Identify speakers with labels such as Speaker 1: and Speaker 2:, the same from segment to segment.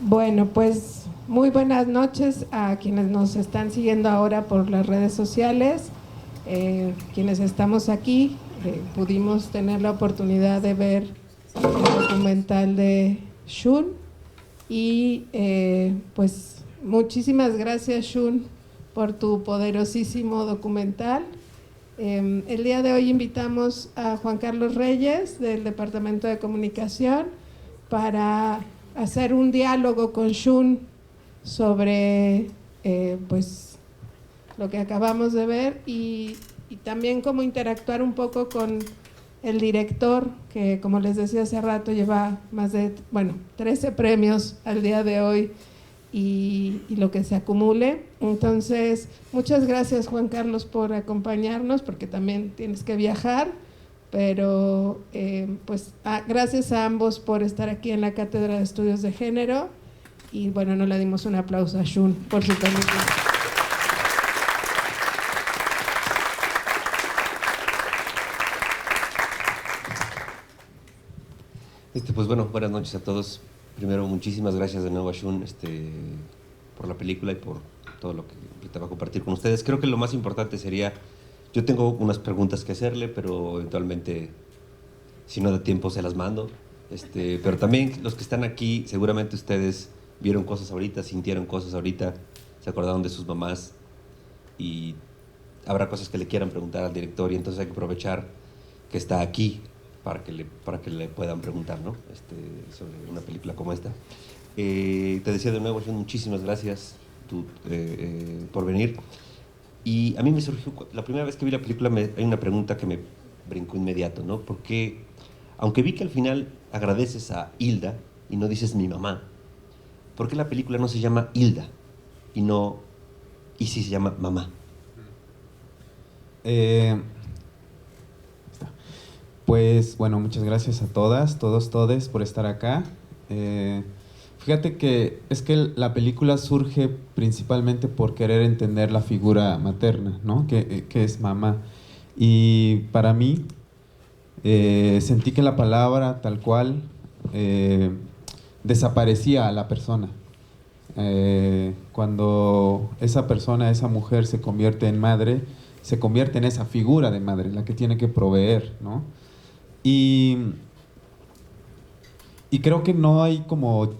Speaker 1: Bueno, pues muy buenas noches a quienes nos están siguiendo ahora por las redes sociales, quienes estamos aquí. Pudimos tener la oportunidad de ver el documental de Shun y pues muchísimas gracias, Shun, por tu poderosísimo documental. El día de hoy invitamos a Juan Carlos Reyes del Departamento de Comunicación para hacer un diálogo con Shun sobre pues lo que acabamos de ver y también cómo interactuar un poco con el director, que como les decía hace rato lleva más de 13 premios al día de hoy y lo que se acumule. Entonces, muchas gracias, Juan Carlos, por acompañarnos, porque también tienes que viajar, pero gracias a ambos por estar aquí en la Cátedra de Estudios de Género. Y bueno, no le dimos un aplauso a Shun por su película.
Speaker 2: Pues bueno, buenas noches a todos. Primero, muchísimas gracias de nuevo a Shun por la película y por todo lo que te va a compartir con ustedes. Creo que lo más importante sería, yo tengo unas preguntas que hacerle, pero eventualmente, si no da tiempo, se las mando. Pero también los que están aquí, seguramente ustedes vieron cosas ahorita, sintieron cosas ahorita, se acordaron de sus mamás y habrá cosas que le quieran preguntar al director y entonces hay que aprovechar que está aquí para que le puedan preguntar, ¿no? Sobre una película como esta. Te decía de nuevo, Shun, muchísimas gracias por venir. Y a mí me surgió, la primera vez que vi la película, hay una pregunta que me brincó inmediato, ¿no? Porque, aunque vi que al final agradeces a Hilda y no dices mi mamá, ¿por qué la película no se llama Hilda y sí se llama mamá?
Speaker 3: Pues bueno, muchas gracias a todas, todos, todes por estar acá. Fíjate que es que la película surge principalmente por querer entender la figura materna, ¿no? Que es mamá. Y para mí, sentí que la palabra tal cual desaparecía a la persona. Cuando esa persona, esa mujer se convierte en madre, se convierte en esa figura de madre, la que tiene que proveer, ¿no? Y, y creo que no hay como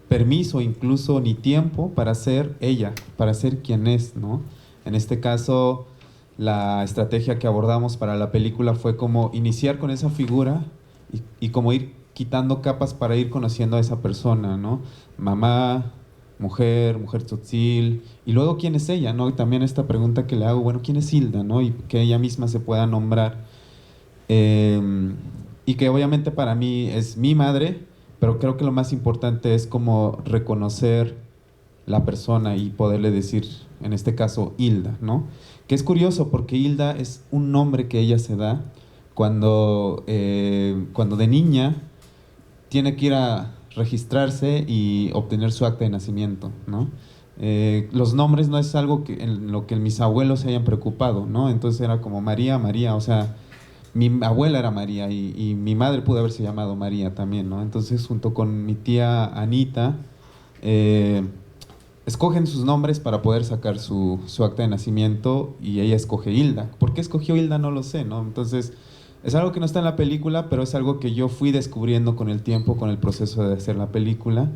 Speaker 3: permiso incluso ni tiempo para ser ella, para ser quien es, ¿no? En este caso, la estrategia que abordamos para la película fue como iniciar con esa figura y como ir quitando capas para ir conociendo a esa persona, ¿no? Mamá, mujer tzotzil, y luego quién es ella, ¿no? Y también esta pregunta que le hago, bueno, ¿quién es Hilda, no? Y que ella misma se pueda nombrar. Y que obviamente para mí es mi madre, pero creo que lo más importante es como reconocer la persona y poderle decir, en este caso, Hilda, ¿no? Que es curioso porque Hilda es un nombre que ella se da cuando de niña tiene que ir a registrarse y obtener su acta de nacimiento, ¿no? Los nombres no es algo en lo que mis abuelos se hayan preocupado, ¿no? Entonces era como María, María, o sea, mi abuela era María y mi madre pudo haberse llamado María también, ¿no? Entonces, junto con mi tía Anita, eh, escogen sus nombres para poder sacar su acta de nacimiento y ella escoge Hilda. ¿Por qué escogió Hilda? No lo sé, ¿no? Entonces, es algo que no está en la película, pero es algo que yo fui descubriendo con el tiempo, con el proceso de hacer la película.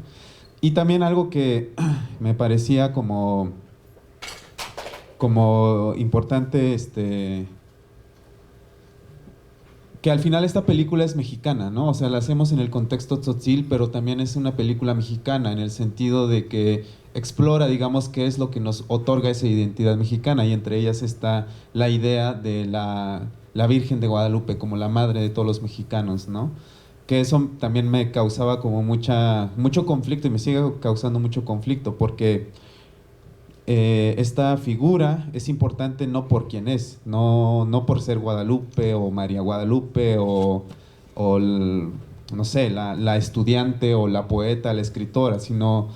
Speaker 3: Y también algo que me parecía como importante, que al final esta película es mexicana, ¿no? O sea, la hacemos en el contexto tzotzil, pero también es una película mexicana en el sentido de que explora, digamos, qué es lo que nos otorga esa identidad mexicana y entre ellas está la idea de la Virgen de Guadalupe como la madre de todos los mexicanos, ¿no? Que eso también me causaba como mucho conflicto y me sigue causando mucho conflicto porque esta figura es importante no por quién es, no por ser Guadalupe o María Guadalupe no sé, la estudiante o la poeta, la escritora, sino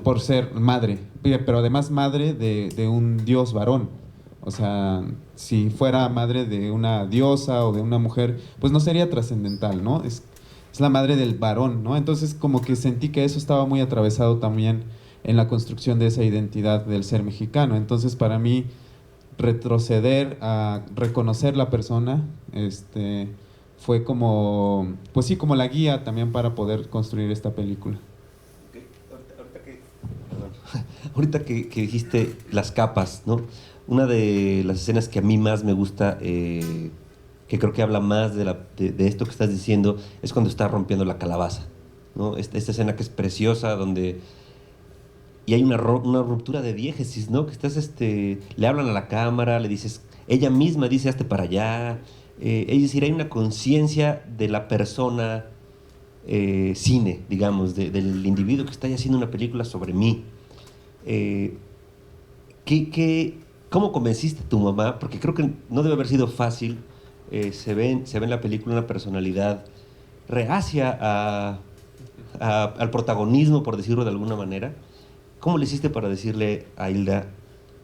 Speaker 3: por ser madre, pero además madre de un dios varón. O sea, si fuera madre de una diosa o de una mujer, pues no sería trascendental, ¿no? es la madre del varón, ¿no? Entonces como que sentí que eso estaba muy atravesado también en la construcción de esa identidad del ser mexicano. Entonces para mí retroceder a reconocer la persona, fue como, pues sí, como la guía también para poder construir esta película.
Speaker 2: Ok, perdón. Ahorita que dijiste las capas, ¿no? Una de las escenas que a mí más me gusta, que creo que habla más de esto que estás diciendo, es cuando está rompiendo la calabaza, ¿no? Esta escena que es preciosa, donde y hay una ruptura de diégesis, ¿no? Que estás, le hablan a la cámara, le dices, ella misma dice, hazte para allá. Es decir, hay una conciencia de la persona cine, digamos, del individuo que está ya haciendo una película sobre mí. Eh, ¿Cómo convenciste a tu mamá? Porque creo que no debe haber sido fácil. Se ve en la película una personalidad reacia al protagonismo, por decirlo de alguna manera. ¿Cómo le hiciste para decirle a Hilda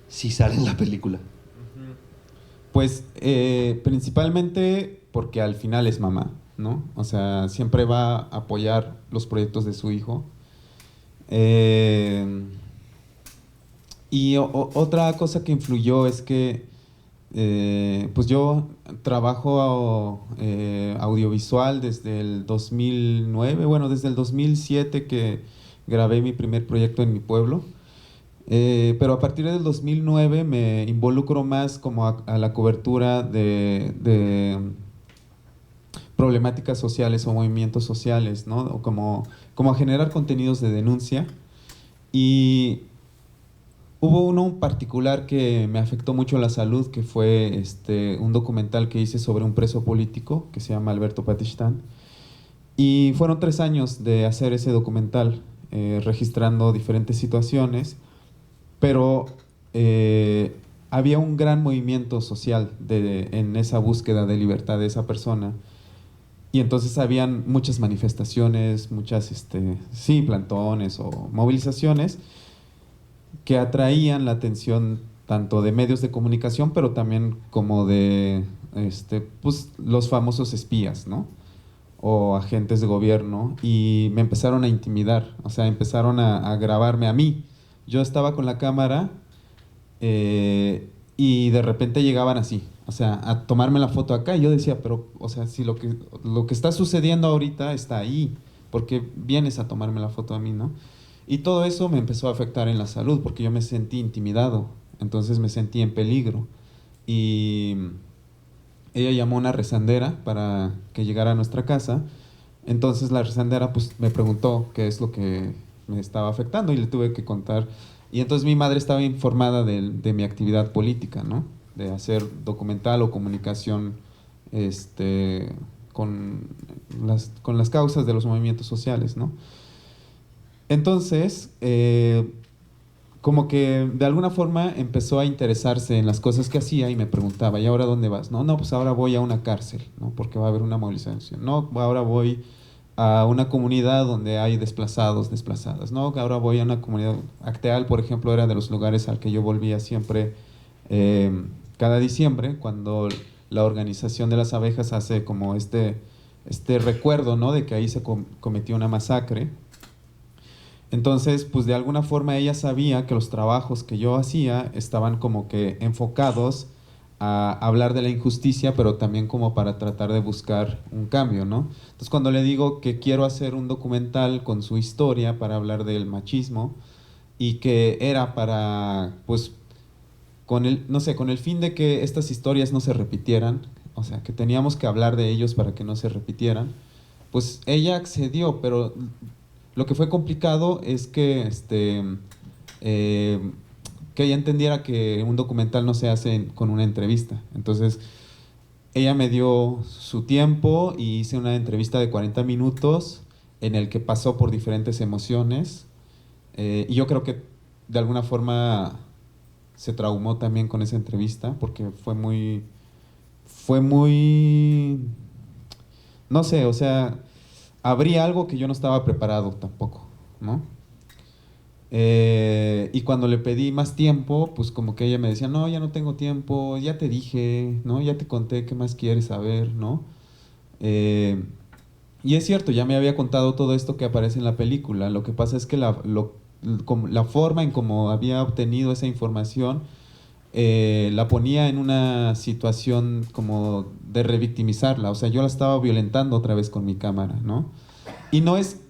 Speaker 2: si sale en la película?
Speaker 3: Pues principalmente porque al final es mamá, ¿no? O sea, siempre va a apoyar los proyectos de su hijo. Eh, Otra cosa que influyó es que pues yo trabajo audiovisual desde el 2009, bueno, desde el 2007 que grabé mi primer proyecto en mi pueblo. Pero a partir del 2009 me involucro más como a la cobertura de problemáticas sociales o movimientos sociales, ¿no? O como a generar contenidos de denuncia. Y hubo uno en particular que me afectó mucho la salud, que fue un documental que hice sobre un preso político que se llama Alberto Patistán. Y fueron 3 años de hacer ese documental, registrando diferentes situaciones, pero había un gran movimiento social en esa búsqueda de libertad de esa persona. Y entonces habían muchas manifestaciones, muchas, sí, plantones o movilizaciones que atraían la atención tanto de medios de comunicación, pero también como de pues, los famosos espías, ¿no? O agentes de gobierno, y me empezaron a intimidar, o sea, empezaron a grabarme a mí. Yo estaba con la cámara y de repente llegaban así, o sea, a tomarme la foto acá, y yo decía, pero, o sea, si lo que está sucediendo ahorita está ahí, ¿por qué vienes a tomarme la foto a mí, no? Y todo eso me empezó a afectar en la salud, porque yo me sentí intimidado, entonces me sentí en peligro. Y ella llamó a una rezandera para que llegara a nuestra casa. Entonces la rezandera pues me preguntó qué es lo que me estaba afectando y le tuve que contar. Y entonces mi madre estaba informada de mi actividad política, ¿no? De hacer documental o comunicación con las causas de los movimientos sociales, ¿no? Entonces, como que de alguna forma empezó a interesarse en las cosas que hacía y me preguntaba, ¿y ahora dónde vas? No, no, pues ahora voy a una cárcel, ¿no? Porque va a haber una movilización. No, ahora voy a una comunidad donde hay desplazados, desplazadas. No, ahora voy a una comunidad. Acteal, por ejemplo, era de los lugares al que yo volvía siempre cada diciembre, cuando la organización de las abejas hace como este recuerdo, ¿no? De que ahí se cometió una masacre. Entonces, pues de alguna forma ella sabía que los trabajos que yo hacía estaban como que enfocados a hablar de la injusticia, pero también como para tratar de buscar un cambio, ¿no? Entonces, cuando le digo que quiero hacer un documental con su historia para hablar del machismo y que era para, pues, no sé, con el fin de que estas historias no se repitieran, o sea, que teníamos que hablar de ellos para que no se repitieran, pues ella accedió, pero lo que fue complicado es que que ella entendiera que un documental no se hace con una entrevista. Entonces, ella me dio su tiempo y hice una entrevista de 40 minutos en el que pasó por diferentes emociones. Y yo creo que de alguna forma se traumó también con esa entrevista porque fue muy, no sé, o sea, habría algo que yo no estaba preparado tampoco, ¿no? Y cuando le pedí más tiempo, pues como que ella me decía, no, ya no tengo tiempo, ya te dije, ¿no? Ya te conté, ¿qué más quieres saber, no? Y es cierto, ya me había contado todo esto que aparece en la película. Lo que pasa es que la forma en cómo había obtenido esa información la ponía en una situación como de revictimizarla. O sea, yo la estaba violentando otra vez con mi cámara, ¿no? Y no es,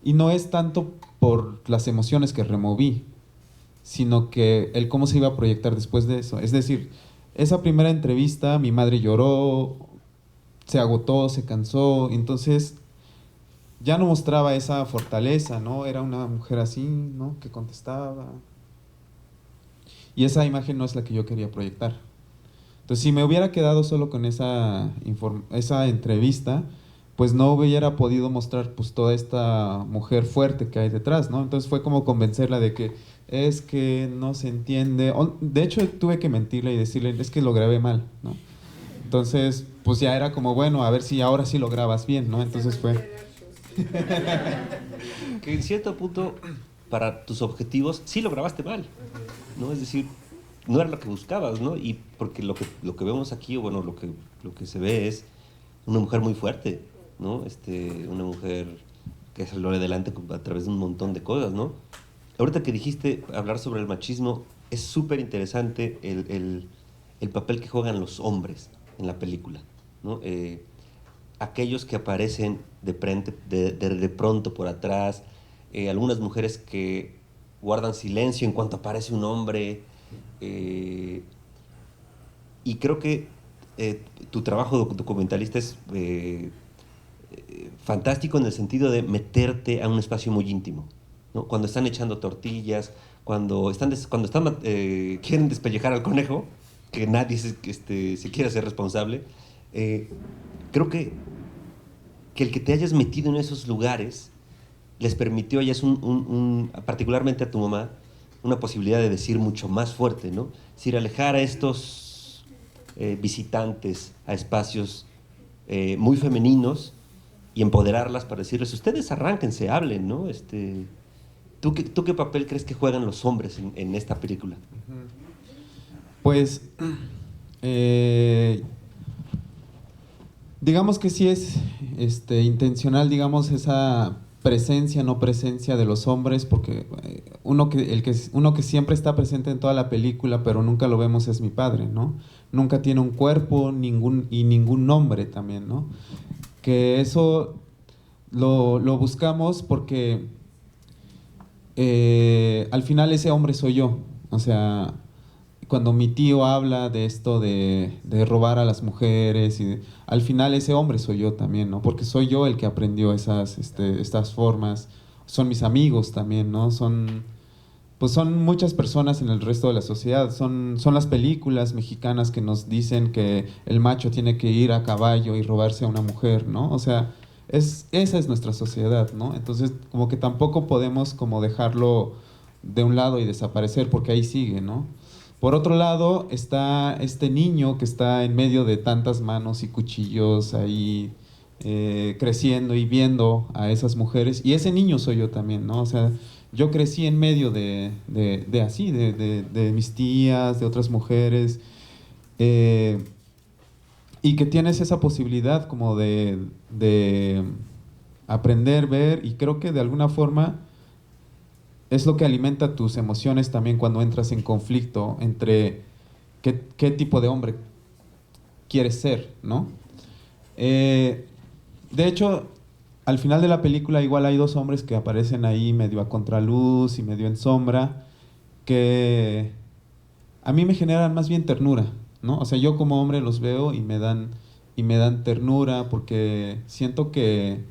Speaker 3: y no es tanto por las emociones que removí, sino que el cómo se iba a proyectar después de eso. Es decir, esa primera entrevista, mi madre lloró, se agotó, se cansó, entonces ya no mostraba esa fortaleza, ¿no? Era una mujer así, ¿no? Que contestaba. Y esa imagen no es la que yo quería proyectar. Entonces, si me hubiera quedado solo con esa entrevista, pues no hubiera podido mostrar pues toda esta mujer fuerte que hay detrás, ¿no? Entonces fue como convencerla de que es que no se entiende. De hecho, tuve que mentirle y decirle, es que lo grabé mal, ¿no? Entonces, pues ya era como, bueno, a ver si ahora sí lo grabas bien, ¿no? Entonces fue...
Speaker 2: Que en cierto punto, para tus objetivos, sí lo grabaste mal, ¿no? Es decir, no era lo que buscabas, ¿no? Y porque lo que vemos aquí, o bueno, lo que se ve es una mujer muy fuerte, ¿no? Una mujer que salió adelante a través de un montón de cosas, ¿no? Ahorita que dijiste hablar sobre el machismo, es súper interesante el papel que juegan los hombres en la película, ¿no? Aquellos que aparecen de pronto por atrás, algunas mujeres que guardan silencio en cuanto aparece un hombre, y creo que tu trabajo documentalista es fantástico en el sentido de meterte a un espacio muy íntimo, ¿no? Cuando están echando tortillas, quieren despellejar al conejo, que nadie se quiere hacer responsable. Creo que el que te hayas metido en esos lugares les permitió a ellas, particularmente a tu mamá, una posibilidad de decir mucho más fuerte, ¿no? Es decir, alejar a estos visitantes a espacios muy femeninos y empoderarlas para decirles, ustedes arránquense, hablen, ¿no? ¿Tú qué papel crees que juegan los hombres en esta película?
Speaker 3: Pues, digamos que sí es intencional, digamos, esa presencia, no presencia de los hombres, porque uno que siempre está presente en toda la película, pero nunca lo vemos, es mi padre, ¿no? Nunca tiene un cuerpo ningún nombre también, ¿no? Que eso lo buscamos porque al final ese hombre soy yo. O sea, cuando mi tío habla de esto de robar a las mujeres, al final ese hombre soy yo también, ¿no? Porque soy yo el que aprendió estas formas. Son mis amigos también, ¿no? Pues son muchas personas en el resto de la sociedad. Son las películas mexicanas que nos dicen que el macho tiene que ir a caballo y robarse a una mujer, ¿no? O sea, esa es nuestra sociedad, ¿no? Entonces, como que tampoco podemos como dejarlo de un lado y desaparecer, porque ahí sigue, ¿no? Por otro lado, está este niño que está en medio de tantas manos y cuchillos ahí creciendo y viendo a esas mujeres. Y ese niño soy yo también, ¿no? O sea, yo crecí en medio de mis tías, de otras mujeres, y que tienes esa posibilidad como de aprender, ver, y creo que de alguna forma es lo que alimenta tus emociones también cuando entras en conflicto entre qué tipo de hombre quieres ser, ¿no? De hecho, al final de la película igual hay dos hombres que aparecen ahí medio a contraluz y medio en sombra, que a mí me generan más bien ternura, ¿no? O sea, yo como hombre los veo y me dan ternura, porque siento que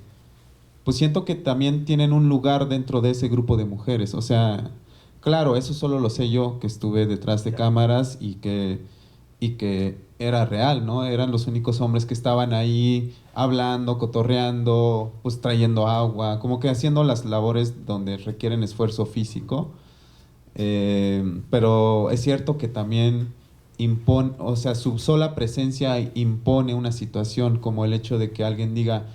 Speaker 3: también tienen un lugar dentro de ese grupo de mujeres. O sea, claro, eso solo lo sé yo, que estuve detrás de cámaras y que era real, ¿no? Eran los únicos hombres que estaban ahí hablando, cotorreando, pues trayendo agua, como que haciendo las labores donde requieren esfuerzo físico. Pero es cierto que también impone, o sea, su sola presencia impone una situación, como el hecho de que alguien diga,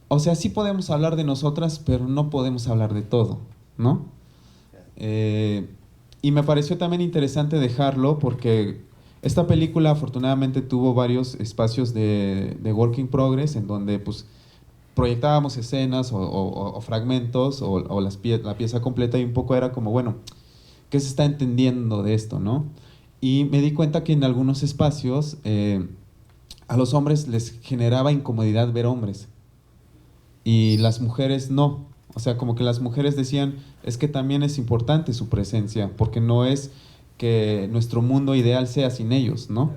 Speaker 3: o sea, sí podemos hablar de nosotras, pero no podemos hablar de todo, ¿no? Y me pareció también interesante dejarlo porque Esta película afortunadamente tuvo varios espacios de work in progress en donde pues proyectábamos escenas o fragmentos o la pieza completa y un poco era como, bueno, ¿qué se está entendiendo de esto, no? Y me di cuenta que en algunos espacios a los hombres les generaba incomodidad ver hombres y las mujeres no. O sea, como que las mujeres decían, es que también es importante su presencia, porque no es que nuestro mundo ideal sea sin ellos, ¿no?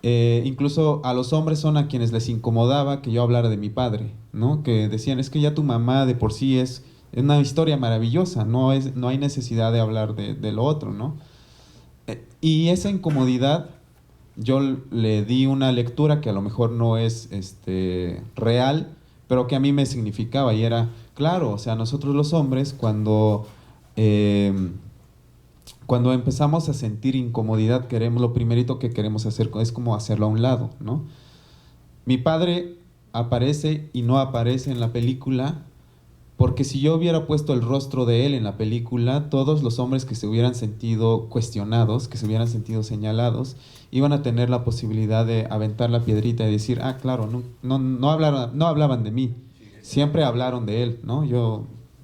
Speaker 3: Incluso a los hombres son a quienes les incomodaba que yo hablara de mi padre, ¿no? Que decían, es que ya tu mamá de por sí es una historia maravillosa, no hay necesidad de hablar de lo otro, ¿no? Y esa incomodidad yo le di una lectura que a lo mejor no es real, pero que a mí me significaba y era, claro, o sea, nosotros los hombres cuando empezamos a sentir incomodidad, lo primerito que queremos hacer es como hacerlo a un lado, ¿no? Mi padre aparece y no aparece en la película porque si yo hubiera puesto el rostro de él en la película, todos los hombres que se hubieran sentido cuestionados, que se hubieran sentido señalados, iban a tener la posibilidad de aventar la piedrita y decir, ah, claro, no hablaban de mí, siempre hablaron de él, ¿no? Yo,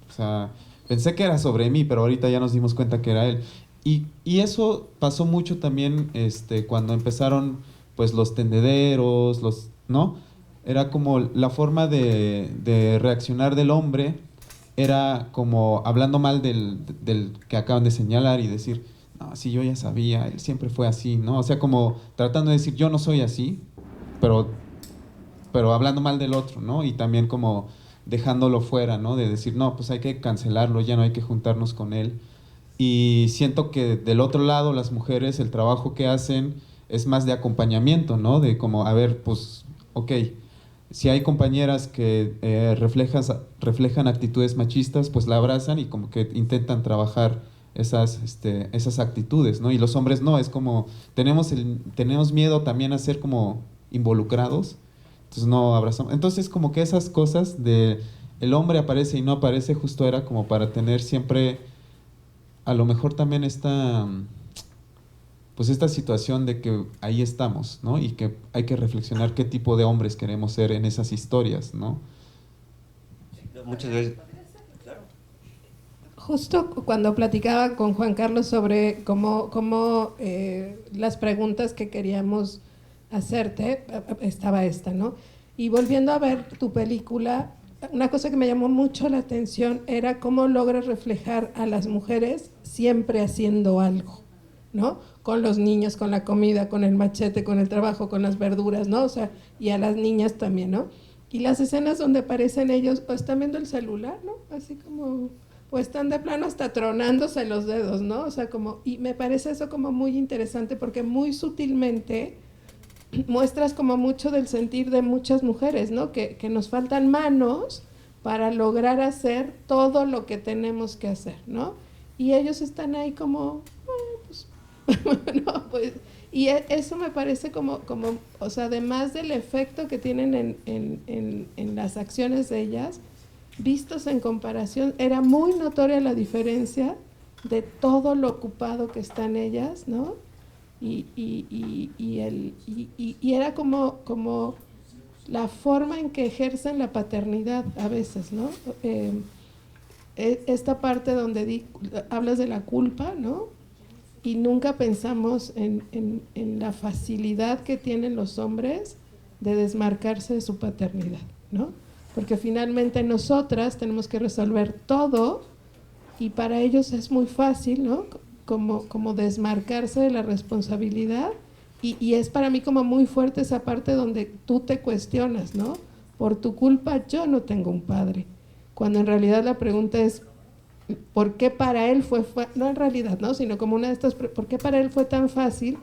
Speaker 3: o sea, pensé que era sobre mí, pero ahorita ya nos dimos cuenta que era él. Y eso pasó mucho también cuando empezaron pues los tendederos, ¿no? Era como la forma de reaccionar del hombre, era como hablando mal del que acaban de señalar y decir, no, sí, yo ya sabía, él siempre fue así, ¿no? O sea, como tratando de decir, yo no soy así, pero, pero hablando mal del otro, ¿no? Y también como dejándolo fuera, ¿no? De decir, no, pues hay que cancelarlo, ya no hay que juntarnos con él. Y siento que del otro lado las mujeres, el trabajo que hacen es más de acompañamiento, ¿no? De como, a ver, pues, ok, si hay compañeras que reflejan actitudes machistas, pues la abrazan y como que intentan trabajar esas actitudes, ¿no? Y los hombres no, es como, tenemos miedo también a ser como involucrados, entonces no abrazamos. Entonces como que esas cosas de el hombre aparece y no aparece, justo era como para tener siempre, a lo mejor también pues esta situación de que ahí estamos, ¿no? Y que hay que reflexionar qué tipo de hombres queremos ser en esas historias, ¿no?
Speaker 2: Muchas gracias.
Speaker 1: Justo cuando platicaba con Juan Carlos sobre cómo las preguntas que queríamos hacerte, estaba esta, ¿no? Y volviendo a ver tu película, una cosa que me llamó mucho la atención era cómo logras reflejar a las mujeres siempre haciendo algo, ¿no? Con los niños, con la comida, con el machete, con el trabajo, con las verduras, ¿no? O sea, y a las niñas también, ¿no? Y las escenas donde aparecen ellos o están viendo el celular, ¿no? Así como, o están de plano hasta tronándose los dedos, ¿no? O sea, como, y me parece eso como muy interesante porque muy sutilmente muestras como mucho del sentir de muchas mujeres, ¿no? Que nos faltan manos para lograr hacer todo lo que tenemos que hacer, ¿no? Y ellos están ahí como, pues, no, pues, y eso me parece como, o sea, además del efecto que tienen en las acciones de ellas, vistos en comparación, era muy notoria la diferencia de todo lo ocupado que están ellas, ¿no? Y era como la forma en que ejercen la paternidad a veces, ¿no? Esta parte donde hablas de la culpa, ¿no? Y nunca pensamos en la facilidad que tienen los hombres de desmarcarse de su paternidad, ¿no? Porque finalmente nosotras tenemos que resolver todo y para ellos es muy fácil, ¿no? Como desmarcarse de la responsabilidad y es para mí como muy fuerte esa parte donde tú te cuestionas, ¿no? Por tu culpa yo no tengo un padre, cuando en realidad la pregunta es ¿por qué para él no en realidad, ¿no? Sino como una de estas, ¿por qué para él fue tan fácil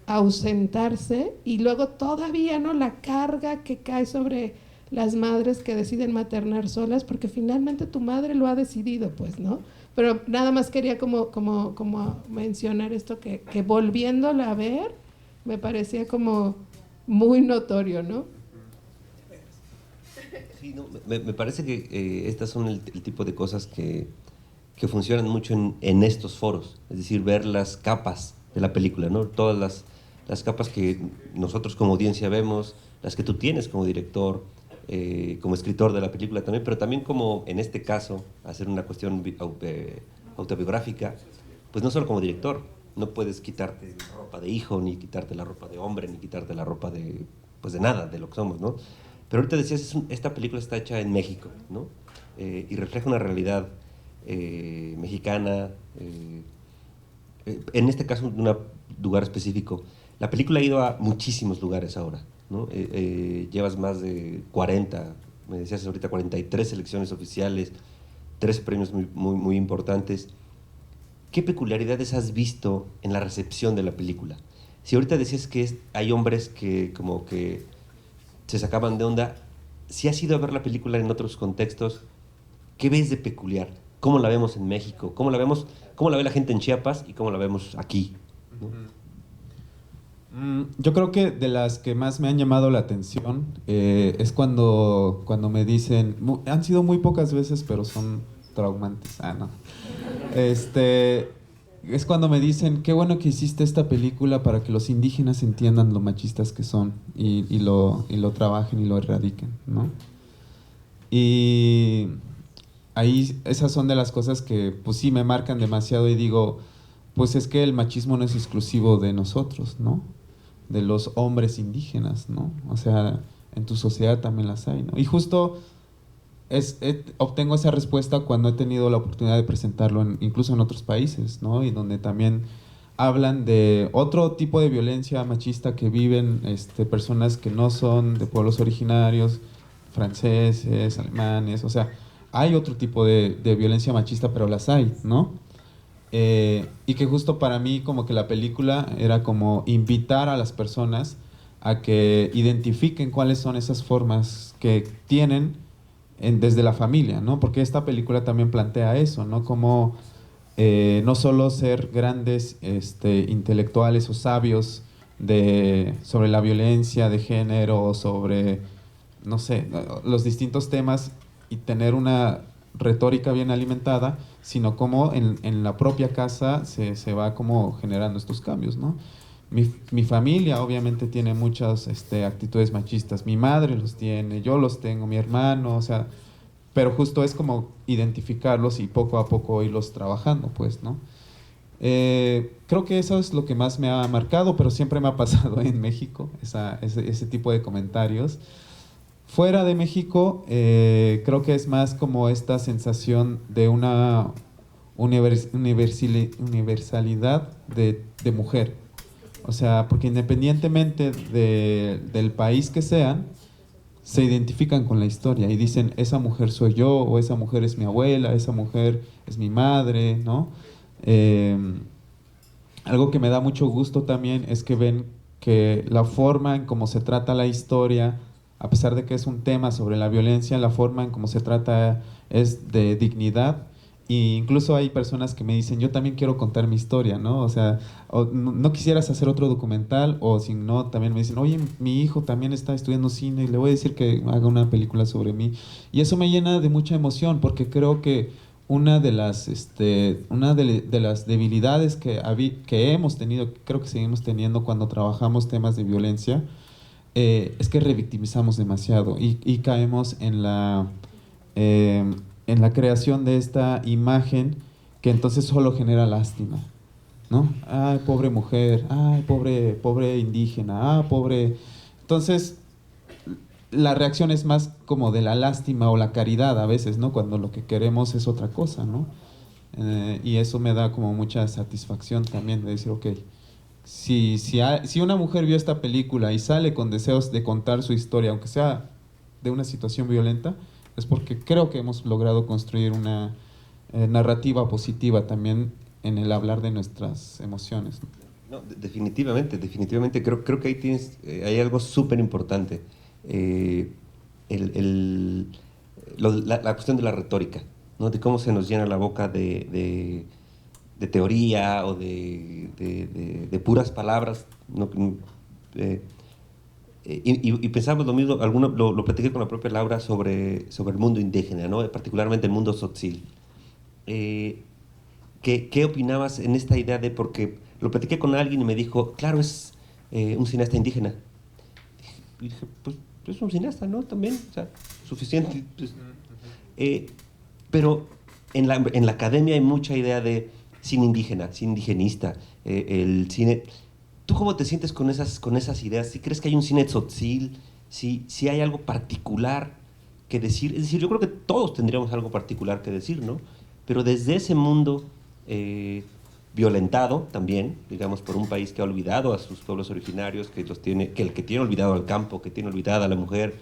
Speaker 1: ausentarse y luego todavía, ¿no? La carga que cae sobre las madres que deciden maternar solas, porque finalmente tu madre lo ha decidido, pues, ¿no? Pero nada más quería como mencionar esto que volviéndola a ver, me parecía como muy notorio, ¿no?
Speaker 2: Sí, no, me parece que estas son el tipo de cosas que funcionan mucho en estos foros, es decir, ver las capas de la película, ¿no? Todas las capas que nosotros como audiencia vemos, las que tú tienes como director, como escritor de la película también, pero también como, en este caso, hacer una cuestión autobiográfica, pues no solo como director, no puedes quitarte la ropa de hijo, ni quitarte la ropa de hombre, ni quitarte la ropa de, pues de nada, de lo que somos, ¿no? Pero ahorita decías, esta película está hecha en México, ¿no? Y refleja una realidad mexicana, en este caso, en un lugar específico. La película ha ido a muchísimos lugares ahora, ¿no? Llevas más de 40, me decías ahorita 43 selecciones oficiales, 3 premios muy importantes. ¿Qué peculiaridades has visto en la recepción de la película? Si ahorita decías que hay hombres que como que se sacaban de onda, si has ido a ver la película en otros contextos, ¿qué ves de peculiar? ¿Cómo la vemos en México? ¿Cómo la ve la gente en Chiapas y cómo la vemos aquí, ¿no?
Speaker 3: Yo creo que de las que más me han llamado la atención es cuando me dicen, han sido muy pocas veces, pero son traumantes. No. Es cuando me dicen, qué bueno que hiciste esta película para que los indígenas entiendan lo machistas que son y lo trabajen y lo erradiquen, ¿no? Y ahí esas son de las cosas que pues sí me marcan demasiado y digo, pues es que el machismo no es exclusivo de nosotros, ¿no? De los hombres indígenas, ¿no? O sea, en tu sociedad también las hay, ¿no? Y justo obtengo esa respuesta cuando he tenido la oportunidad de presentarlo incluso en otros países, ¿no? Y donde también hablan de otro tipo de violencia machista que viven personas que no son de pueblos originarios, franceses, alemanes, o sea, hay otro tipo de violencia machista, pero las hay, ¿no? Y que justo para mí como que la película era como invitar a las personas a que identifiquen cuáles son esas formas que tienen desde la familia, ¿no? Porque esta película también plantea eso, ¿no? Como no solo ser grandes intelectuales o sabios sobre la violencia de género o sobre, no sé, los distintos temas y tener una retórica bien alimentada, sino como en la propia casa se va como generando estos cambios, ¿no? Mi familia obviamente tiene muchas actitudes machistas, mi madre los tiene, yo los tengo, mi hermano, o sea, pero justo es como identificarlos y poco a poco irlos trabajando, pues, ¿no? Creo que eso es lo que más me ha marcado, pero siempre me ha pasado en México, ese tipo de comentarios. Fuera de México, creo que es más como esta sensación de una universalidad de mujer. O sea, porque independientemente del país que sean, se identifican con la historia y dicen, esa mujer soy yo, o esa mujer es mi abuela, esa mujer es mi madre, ¿no? Algo que me da mucho gusto también es que ven que la forma en cómo se trata la historia, a pesar de que es un tema sobre la violencia, la forma en cómo se trata es de dignidad. E incluso hay personas que me dicen, yo también quiero contar mi historia, ¿no? O sea, no quisieras hacer otro documental, o si no, también me dicen, oye, mi hijo también está estudiando cine y le voy a decir que haga una película sobre mí. Y eso me llena de mucha emoción, porque creo que una de las debilidades que hemos tenido, creo que seguimos teniendo cuando trabajamos temas de violencia, es que revictimizamos demasiado y caemos en la creación de esta imagen que entonces solo genera lástima, ¿no? Ay, pobre mujer, ay, pobre indígena, pobre. Entonces, la reacción es más como de la lástima o la caridad a veces, ¿no? Cuando lo que queremos es otra cosa, ¿no? Y eso me da como mucha satisfacción también de decir, ok, si una mujer vio esta película y sale con deseos de contar su historia, aunque sea de una situación violenta, es porque creo que hemos logrado construir una narrativa positiva también en el hablar de nuestras emociones.
Speaker 2: No, definitivamente creo que ahí hay algo súper importante, la cuestión de la retórica, ¿no? De cómo se nos llena la boca de teoría o de puras palabras, ¿no? Y pensamos lo mismo, lo platiqué con la propia Laura sobre el mundo indígena, ¿no? Particularmente el mundo tzotzil. ¿Qué opinabas en esta idea de, porque lo platiqué con alguien y me dijo, claro, es un cineasta indígena. Y dije, pues es un cineasta, ¿no? También, o sea, suficiente. Pues. Pero en la academia hay mucha idea de cine indígena, cine indigenista, el cine... ¿Tú cómo te sientes con esas ideas? ¿Si crees que hay un cine tzotzil? ¿Si hay algo particular que decir? Es decir, yo creo que todos tendríamos algo particular que decir, ¿no? Pero desde ese mundo violentado también, digamos, por un país que ha olvidado a sus pueblos originarios, que el que tiene olvidado al campo, que tiene olvidada a la mujer,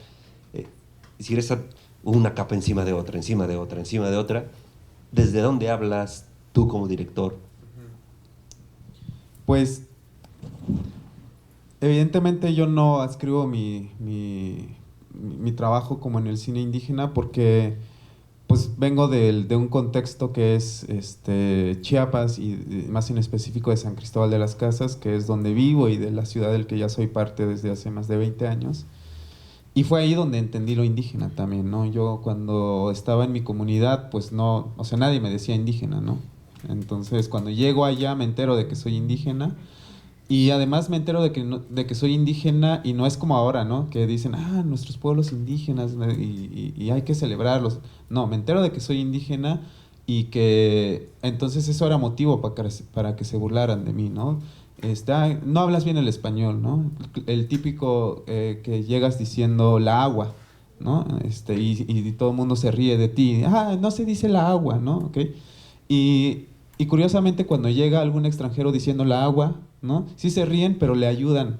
Speaker 2: es decir, una capa encima de otra, encima de otra, encima de otra. ¿Desde dónde hablas tú como director?
Speaker 3: Pues, evidentemente yo no adscribo mi trabajo como en el cine indígena porque pues vengo de un contexto que es Chiapas y más en específico de San Cristóbal de las Casas, que es donde vivo y de la ciudad del que ya soy parte desde hace más de 20 años. Y fue ahí donde entendí lo indígena también, ¿no? Yo cuando estaba en mi comunidad, pues no, o sea, nadie me decía indígena, ¿no? Entonces, cuando llego allá me entero de que soy indígena y además me entero de que soy indígena y no es como ahora, ¿no? Que dicen, nuestros pueblos indígenas y hay que celebrarlos. No, me entero de que soy indígena y que entonces eso era motivo para que se burlaran de mí, ¿no? No hablas bien el español, ¿no? El típico que llegas diciendo la agua, ¿no? Y todo el mundo se ríe de ti. No se dice la agua, ¿no? ¿Okay? Y curiosamente cuando llega algún extranjero diciendo la agua, ¿no? Sí se ríen, pero le ayudan,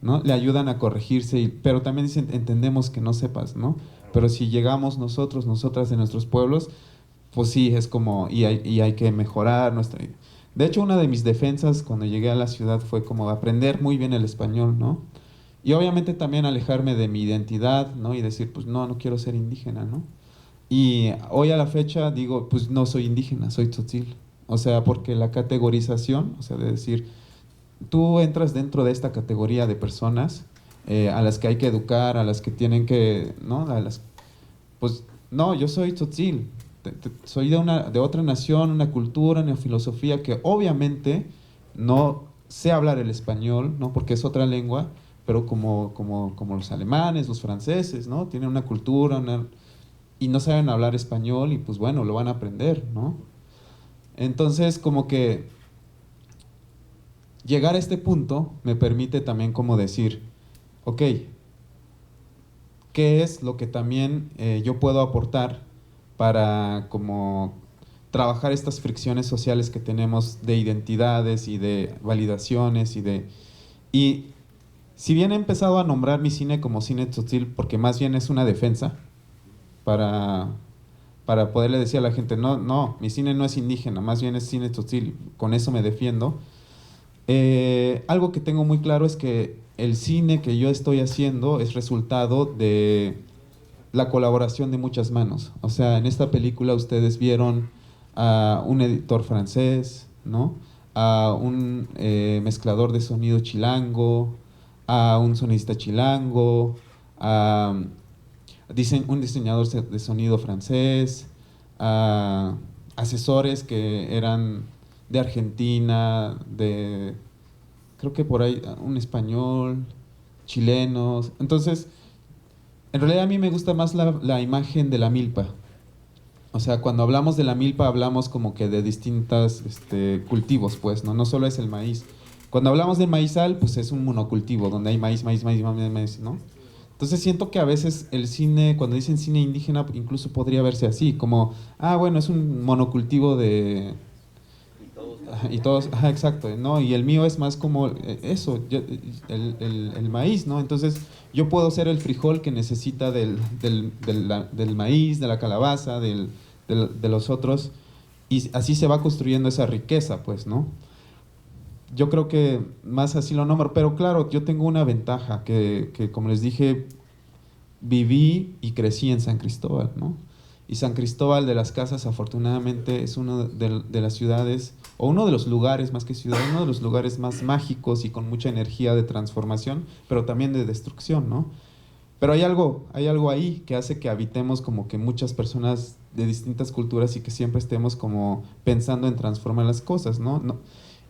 Speaker 3: ¿no? Le ayudan a corregirse, pero también dicen, entendemos que no sepas, ¿no? Pero si llegamos nosotras de nuestros pueblos, pues sí, es como, y hay que mejorar nuestra... De hecho, una de mis defensas cuando llegué a la ciudad fue como aprender muy bien el español, ¿no? Y obviamente también alejarme de mi identidad, ¿no? Y decir, pues no quiero ser indígena, ¿no? Y hoy a la fecha digo, pues no soy indígena, soy tzotzil. O sea, porque la categorización, o sea, de decir, tú entras dentro de esta categoría de personas a las que hay que educar, a las que tienen que, ¿no? Pues no, yo soy tzotzil, soy de otra nación, una cultura, una filosofía que obviamente no sé hablar el español, ¿no? Porque es otra lengua, pero como los alemanes, los franceses, ¿no? Tienen una cultura, y no saben hablar español y pues bueno, lo van a aprender, ¿no? Entonces como que llegar a este punto me permite también como decir, ok, ¿qué es lo que también yo puedo aportar para como trabajar estas fricciones sociales que tenemos de identidades y de validaciones y si bien he empezado a nombrar mi cine como cine tzotzil porque más bien es una defensa para poderle decir a la gente, no, mi cine no es indígena, más bien es cine tzotzil, con eso me defiendo. Algo que tengo muy claro es que el cine que yo estoy haciendo es resultado de la colaboración de muchas manos. O sea, en esta película ustedes vieron a un editor francés, ¿no? A un mezclador de sonido chilango, a un sonista chilango, a un diseñador de sonido francés, a asesores que eran de Argentina, creo que por ahí un español, chilenos. Entonces, en realidad a mí me gusta más la imagen de la milpa. O sea, cuando hablamos de la milpa hablamos como que de distintos cultivos, pues, ¿no? No solo es el maíz. Cuando hablamos del maizal, pues es un monocultivo, donde hay maíz, ¿no? Entonces siento que a veces el cine, cuando dicen cine indígena, incluso podría verse así, como, bueno, es un monocultivo de... Y todos, exacto, ¿no? Y el mío es más como eso, el maíz, ¿no? Entonces yo puedo ser el frijol que necesita del maíz, de la calabaza, de los otros, y así se va construyendo esa riqueza, pues, ¿no? Yo creo que más así lo nombro, pero claro, yo tengo una ventaja que como les dije, viví y crecí en San Cristóbal, ¿no? Y San Cristóbal de las Casas, afortunadamente, es una de las ciudades, o uno de los lugares, más que ciudad, uno de los lugares más mágicos y con mucha energía de transformación, pero también de destrucción, ¿no? Pero hay algo ahí que hace que habitemos como que muchas personas de distintas culturas y que siempre estemos como pensando en transformar las cosas, ¿no?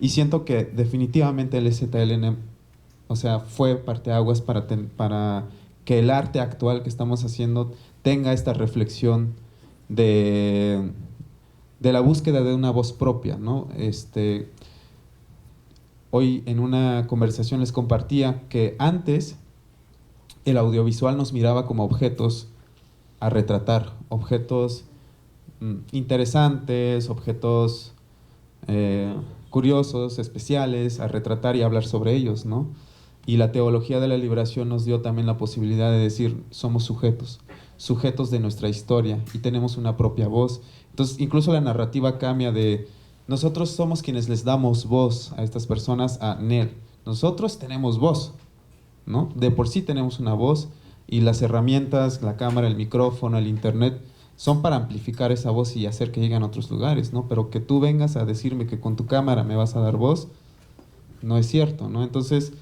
Speaker 3: Y siento que definitivamente el ZLN, o sea, fue parteaguas para que el arte actual que estamos haciendo tenga esta reflexión de, de la búsqueda de una voz propia, ¿no? Hoy en una conversación les compartía que antes el audiovisual nos miraba como objetos a retratar, objetos interesantes, objetos curiosos, especiales, a retratar y hablar sobre ellos, ¿no? Y la teología de la liberación nos dio también la posibilidad de decir, somos sujetos, sujetos de nuestra historia y tenemos una propia voz. Entonces, incluso la narrativa cambia de, nosotros somos quienes les damos voz a estas personas, a Nel. Nosotros tenemos voz, ¿no? De por sí tenemos una voz y las herramientas, la cámara, el micrófono, el internet, son para amplificar esa voz y hacer que lleguen a otros lugares, ¿no? Pero que tú vengas a decirme que con tu cámara me vas a dar voz, no es cierto, ¿no? Entonces,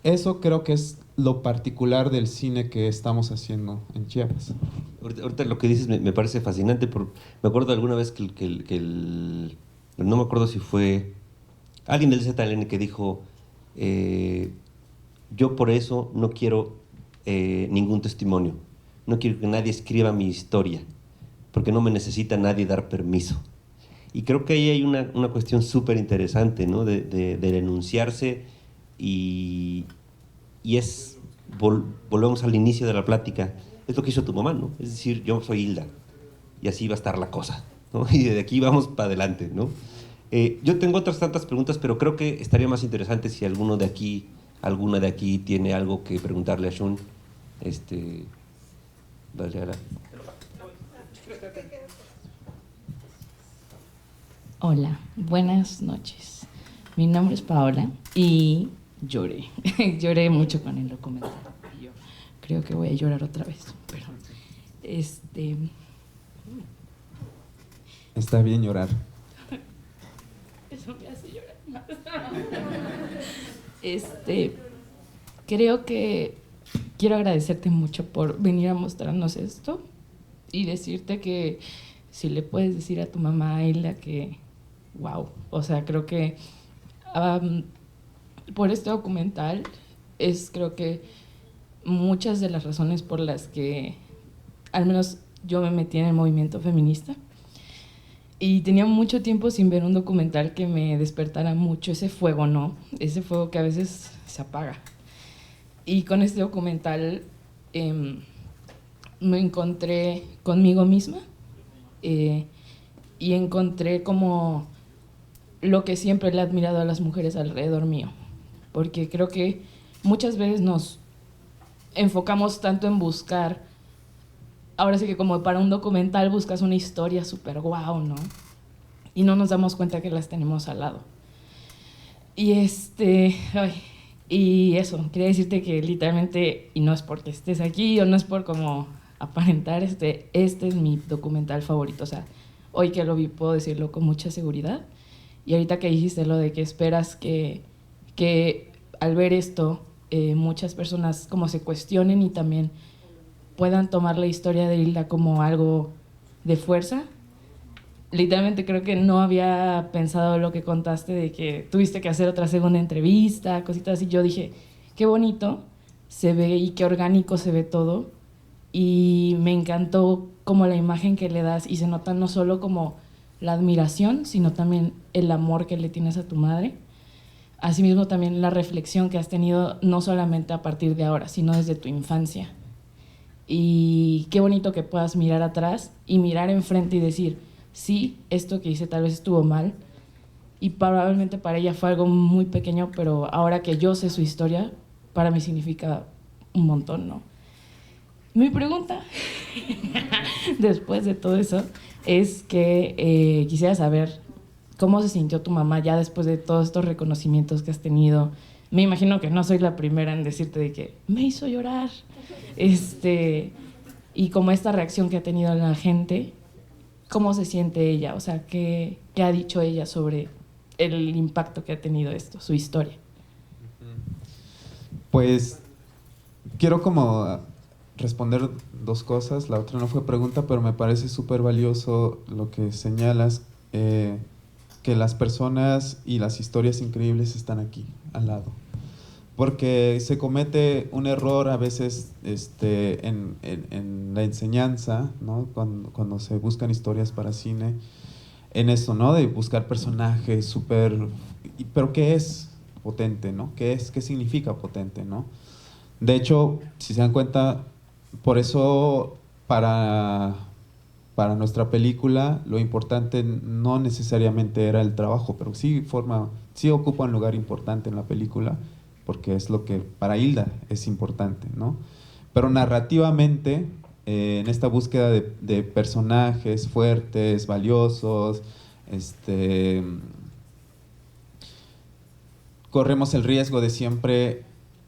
Speaker 3: eso creo que es lo particular del cine que estamos haciendo en Chiapas.
Speaker 2: Ahorita lo que dices me parece fascinante. Me acuerdo alguna vez no me acuerdo si fue alguien del ZLN que dijo, yo por eso no quiero ningún testimonio. No quiero que nadie escriba mi historia, porque no me necesita nadie dar permiso. Y creo que ahí hay una cuestión súper interesante, ¿no? De denunciarse y volvemos al inicio de la plática, es lo que hizo tu mamá, ¿no? Es decir, yo soy Hilda y así va a estar la cosa, ¿no? Y de aquí vamos para adelante, ¿no? Yo tengo otras tantas preguntas, pero creo que estaría más interesante si alguna de aquí tiene algo que preguntarle a Shun. Vale, ahora.
Speaker 4: Hola, buenas noches. Mi nombre es Paola y lloré. Lloré mucho con el documental. Yo creo que voy a llorar otra vez, pero
Speaker 3: Está bien llorar.
Speaker 4: Eso me hace llorar más. Creo que quiero agradecerte mucho por venir a mostrarnos esto y decirte que si le puedes decir a tu mamá, Hilda, que wow, o sea, creo que por este documental creo que muchas de las razones por las que al menos yo me metí en el movimiento feminista y tenía mucho tiempo sin ver un documental que me despertara mucho ese fuego, ¿no? Ese fuego que a veces se apaga. Y con este documental me encontré conmigo misma y encontré como lo que siempre le he admirado a las mujeres alrededor mío, porque creo que muchas veces nos enfocamos tanto en buscar, ahora sí que como para un documental buscas una historia súper guau, ¿no? Y no nos damos cuenta que las tenemos al lado. Y y eso, quería decirte que literalmente, y no es porque estés aquí o no es por como aparentar, este es mi documental favorito. O sea, hoy que lo vi puedo decirlo con mucha seguridad. Y ahorita que dijiste lo de que esperas que al ver esto muchas personas como se cuestionen y también puedan tomar la historia de Hilda como algo de fuerza. Literalmente creo que no había pensado lo que contaste de que tuviste que hacer otra segunda entrevista, cositas así. Yo dije, qué bonito se ve y qué orgánico se ve todo. Y me encantó como la imagen que le das y se nota no solo como la admiración, sino también el amor que le tienes a tu madre. Asimismo también la reflexión que has tenido no solamente a partir de ahora, sino desde tu infancia. Y qué bonito que puedas mirar atrás y mirar enfrente y decir, sí, esto que hice tal vez estuvo mal y probablemente para ella fue algo muy pequeño, pero ahora que yo sé su historia, para mí significa un montón, ¿no? Mi pregunta, después de todo eso, es que quisiera saber cómo se sintió tu mamá ya después de todos estos reconocimientos que has tenido. Me imagino que no soy la primera en decirte de que me hizo llorar, y como esta reacción que ha tenido la gente. ¿Cómo se siente ella? O sea, ¿qué ha dicho ella sobre el impacto que ha tenido esto, su historia?
Speaker 3: Pues quiero como responder dos cosas. La otra no fue pregunta, pero me parece súper valioso lo que señalas. que las personas y las historias increíbles están aquí, al lado. Porque se comete un error a veces en la enseñanza, ¿no? Cuando se buscan historias para cine, en eso, ¿no? De buscar personajes súper... Pero ¿qué es potente, no? ¿Qué significa potente, no? De hecho, si se dan cuenta, por eso para nuestra película lo importante no necesariamente era el trabajo, pero sí ocupa un lugar importante en la película, porque es lo que para Hilda es importante, ¿no? Pero narrativamente, en esta búsqueda de personajes fuertes, valiosos, corremos el riesgo de siempre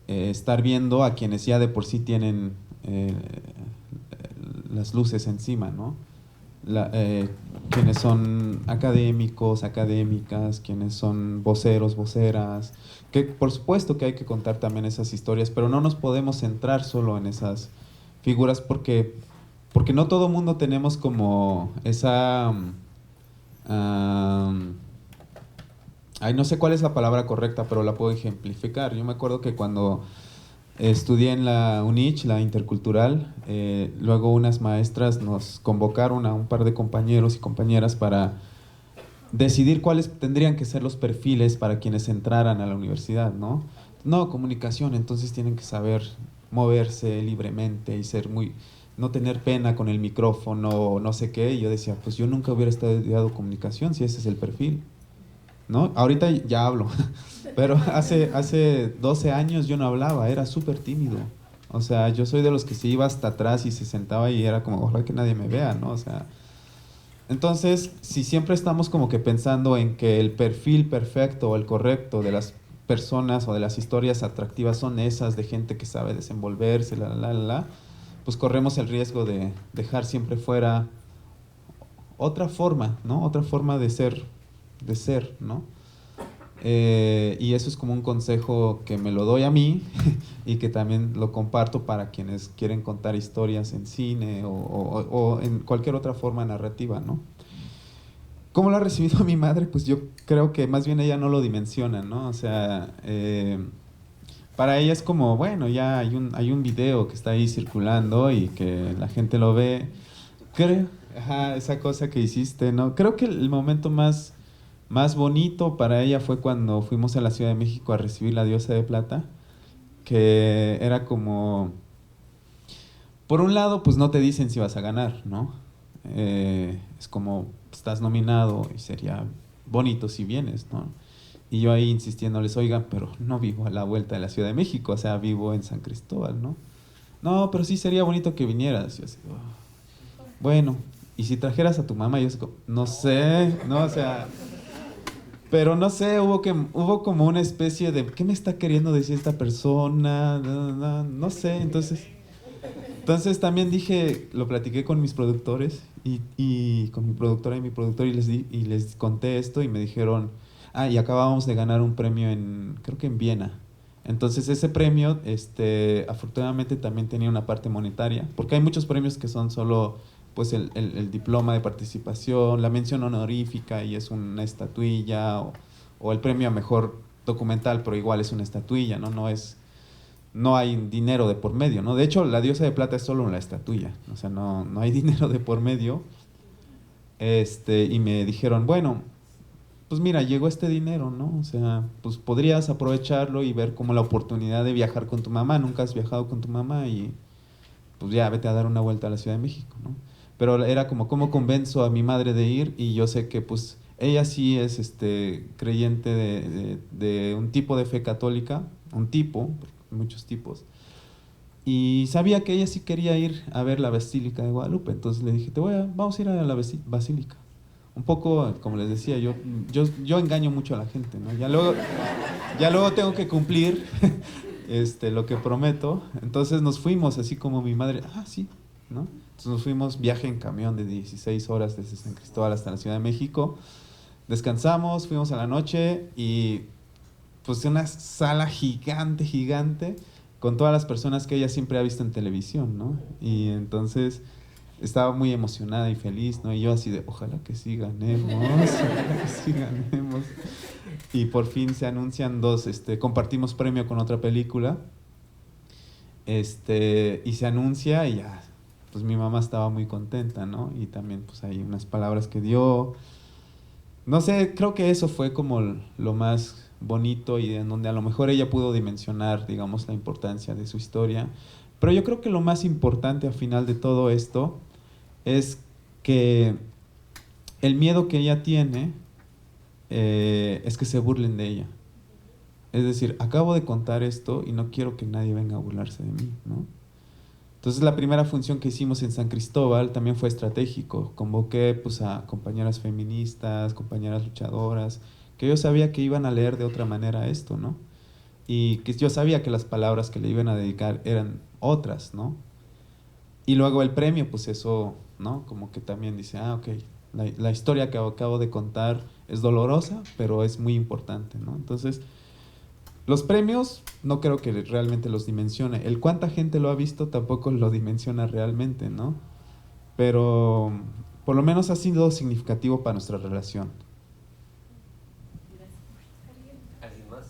Speaker 3: estar viendo a quienes ya de por sí tienen las luces encima, ¿no? Quienes son académicos, académicas, quienes son voceros, voceras, que por supuesto que hay que contar también esas historias, pero no nos podemos centrar solo en esas figuras porque no todo mundo tenemos como esa... no sé cuál es la palabra correcta, pero la puedo ejemplificar. Yo me acuerdo que cuando estudié en la UNICH, la intercultural, luego unas maestras nos convocaron a un par de compañeros y compañeras para decidir cuáles tendrían que ser los perfiles para quienes entraran a la universidad, ¿no? No, comunicación, entonces tienen que saber moverse libremente y no tener pena con el micrófono, no sé qué. Y yo decía, pues yo nunca hubiera estudiado comunicación si ese es el perfil, ¿no? Ahorita ya hablo, pero hace 12 años yo no hablaba, era súper tímido. O sea, yo soy de los que se iba hasta atrás y se sentaba y era como, ojalá que nadie me vea, ¿no? O sea, entonces, si siempre estamos como que pensando en que el perfil perfecto o el correcto de las personas o de las historias atractivas son esas de gente que sabe desenvolverse, pues corremos el riesgo de dejar siempre fuera otra forma, ¿no? Otra forma de ser, ¿no? Y eso es como un consejo que me lo doy a mí y que también lo comparto para quienes quieren contar historias en cine o en cualquier otra forma narrativa, ¿no? ¿Cómo lo ha recibido mi madre? Pues yo creo que más bien ella no lo dimensiona, ¿no? O sea, para ella es como, bueno, ya hay un video que está ahí circulando y que la gente lo ve. Creo, esa cosa que hiciste, ¿no? Creo que el momento más bonito para ella fue cuando fuimos a la Ciudad de México a recibir la Diosa de Plata, que era como, por un lado, pues no te dicen si vas a ganar, ¿no? Es como, estás nominado y sería bonito si vienes, ¿no? Y yo ahí insistiéndoles, oigan, pero no vivo a la vuelta de la Ciudad de México, o sea, vivo en San Cristóbal, ¿no? No, pero sí sería bonito que vinieras. Y yo así, oh. Bueno, y si trajeras a tu mamá, yo así, no sé, no, o sea... Pero no sé, hubo como una especie de, ¿qué me está queriendo decir esta persona? No sé, entonces también dije, lo platiqué con mis productores y con mi productora y mi productor y les conté esto y me dijeron, y acabábamos de ganar un premio creo que en Viena. Entonces ese premio, afortunadamente también tenía una parte monetaria, porque hay muchos premios que son solo pues el diploma de participación, la mención honorífica y es una estatuilla, o el premio a mejor documental, pero igual es una estatuilla, ¿no? No hay dinero de por medio, ¿no? De hecho, la Diosa de Plata es solo una estatuilla, o sea, no hay dinero de por medio. Y me dijeron, bueno, pues mira, llegó este dinero, ¿no? O sea, pues podrías aprovecharlo y ver como la oportunidad de viajar con tu mamá. Nunca has viajado con tu mamá y pues ya vete a dar una vuelta a la Ciudad de México, ¿no? Pero era como, ¿cómo convenzo a mi madre de ir? Y yo sé que pues ella sí es creyente de un tipo de fe católica, muchos tipos. Y sabía que ella sí quería ir a ver la Basílica de Guadalupe. Entonces le dije, vamos a ir a la Basílica. Un poco, como les decía, yo engaño mucho a la gente, ¿no? Ya luego tengo que cumplir lo que prometo. Entonces nos fuimos, así como mi madre, sí, ¿no? Entonces nos fuimos, viaje en camión de 16 horas desde San Cristóbal hasta la Ciudad de México. Descansamos, fuimos a la noche y pues una sala gigante, gigante, con todas las personas que ella siempre ha visto en televisión, ¿no? Y entonces estaba muy emocionada y feliz, ¿no? Y yo así de, ojalá que sí ganemos, ojalá que sí ganemos. Y por fin se anuncian dos, compartimos premio con otra película, y se anuncia y ya, pues mi mamá estaba muy contenta, ¿no? Y también pues hay unas palabras que dio. No sé, creo que eso fue como lo más bonito y en donde a lo mejor ella pudo dimensionar, digamos, la importancia de su historia. Pero yo creo que lo más importante al final de todo esto es que el miedo que ella tiene es que se burlen de ella. Es decir, acabo de contar esto y no quiero que nadie venga a burlarse de mí, ¿no? Entonces la primera función que hicimos en San Cristóbal también fue estratégico. Convoqué pues, a compañeras feministas, compañeras luchadoras, que yo sabía que iban a leer de otra manera esto, ¿no? Y que yo sabía que las palabras que le iban a dedicar eran otras, ¿no? Y luego el premio, pues eso, ¿no? Como que también dice, ok, la historia que acabo de contar es dolorosa, pero es muy importante, ¿no? Entonces, los premios no creo que realmente los dimensione. El cuánta gente lo ha visto tampoco lo dimensiona realmente, ¿no? Pero por lo menos ha sido significativo para nuestra relación.
Speaker 2: ¿Alguien más?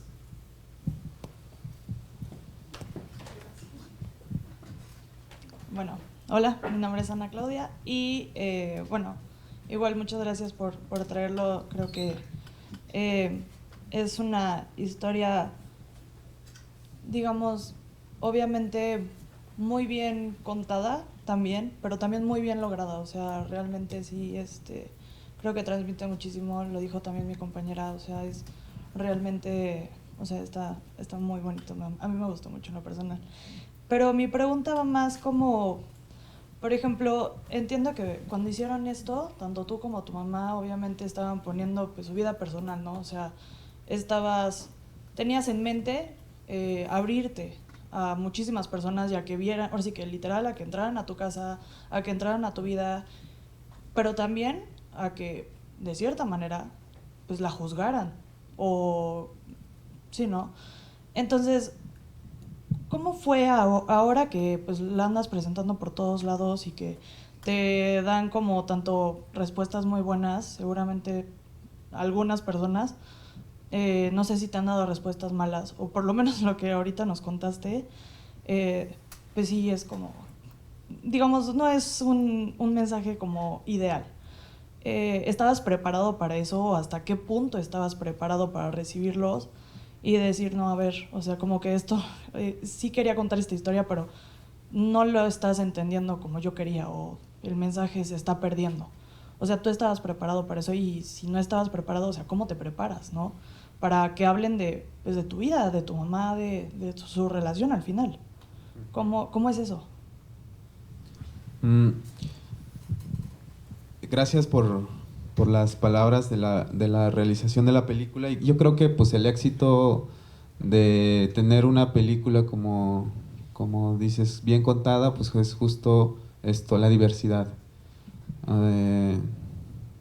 Speaker 5: Bueno, hola, mi nombre es Ana Claudia y bueno, igual muchas gracias por traerlo. Creo que es una historia, digamos, obviamente muy bien contada también, pero también muy bien lograda. O sea, realmente sí, creo que transmite muchísimo, lo dijo también mi compañera, o sea, es realmente, o sea, está muy bonito. A mí me gustó mucho en lo personal. Pero mi pregunta va más como, por ejemplo, entiendo que cuando hicieron esto, tanto tú como tu mamá obviamente estaban poniendo pues su vida personal, ¿no? O sea, tenías en mente abrirte a muchísimas personas y a que vieran, ahora sí que literal, a que entraran a tu casa, a que entraran a tu vida, pero también a que de cierta manera pues la juzgaran o sí, ¿no? Entonces, ¿cómo fue ahora que pues la andas presentando por todos lados y que te dan como tanto respuestas muy buenas, seguramente algunas personas, no sé si te han dado respuestas malas, o por lo menos lo que ahorita nos contaste, pues sí es como, digamos, no es un mensaje como ideal. ¿Estabas preparado para eso o hasta qué punto estabas preparado para recibirlos y decir, no, a ver, o sea, como que esto, sí quería contar esta historia, pero no lo estás entendiendo como yo quería o el mensaje se está perdiendo? O sea, tú estabas preparado para eso y si no estabas preparado, o sea, ¿cómo te preparas, no? Para que hablen pues, de tu vida, de tu mamá, de su relación al final. ¿Cómo es eso?
Speaker 3: Gracias por las palabras de la realización de la película. Y yo creo que pues el éxito de tener una película como dices, bien contada, pues es justo esto, la diversidad.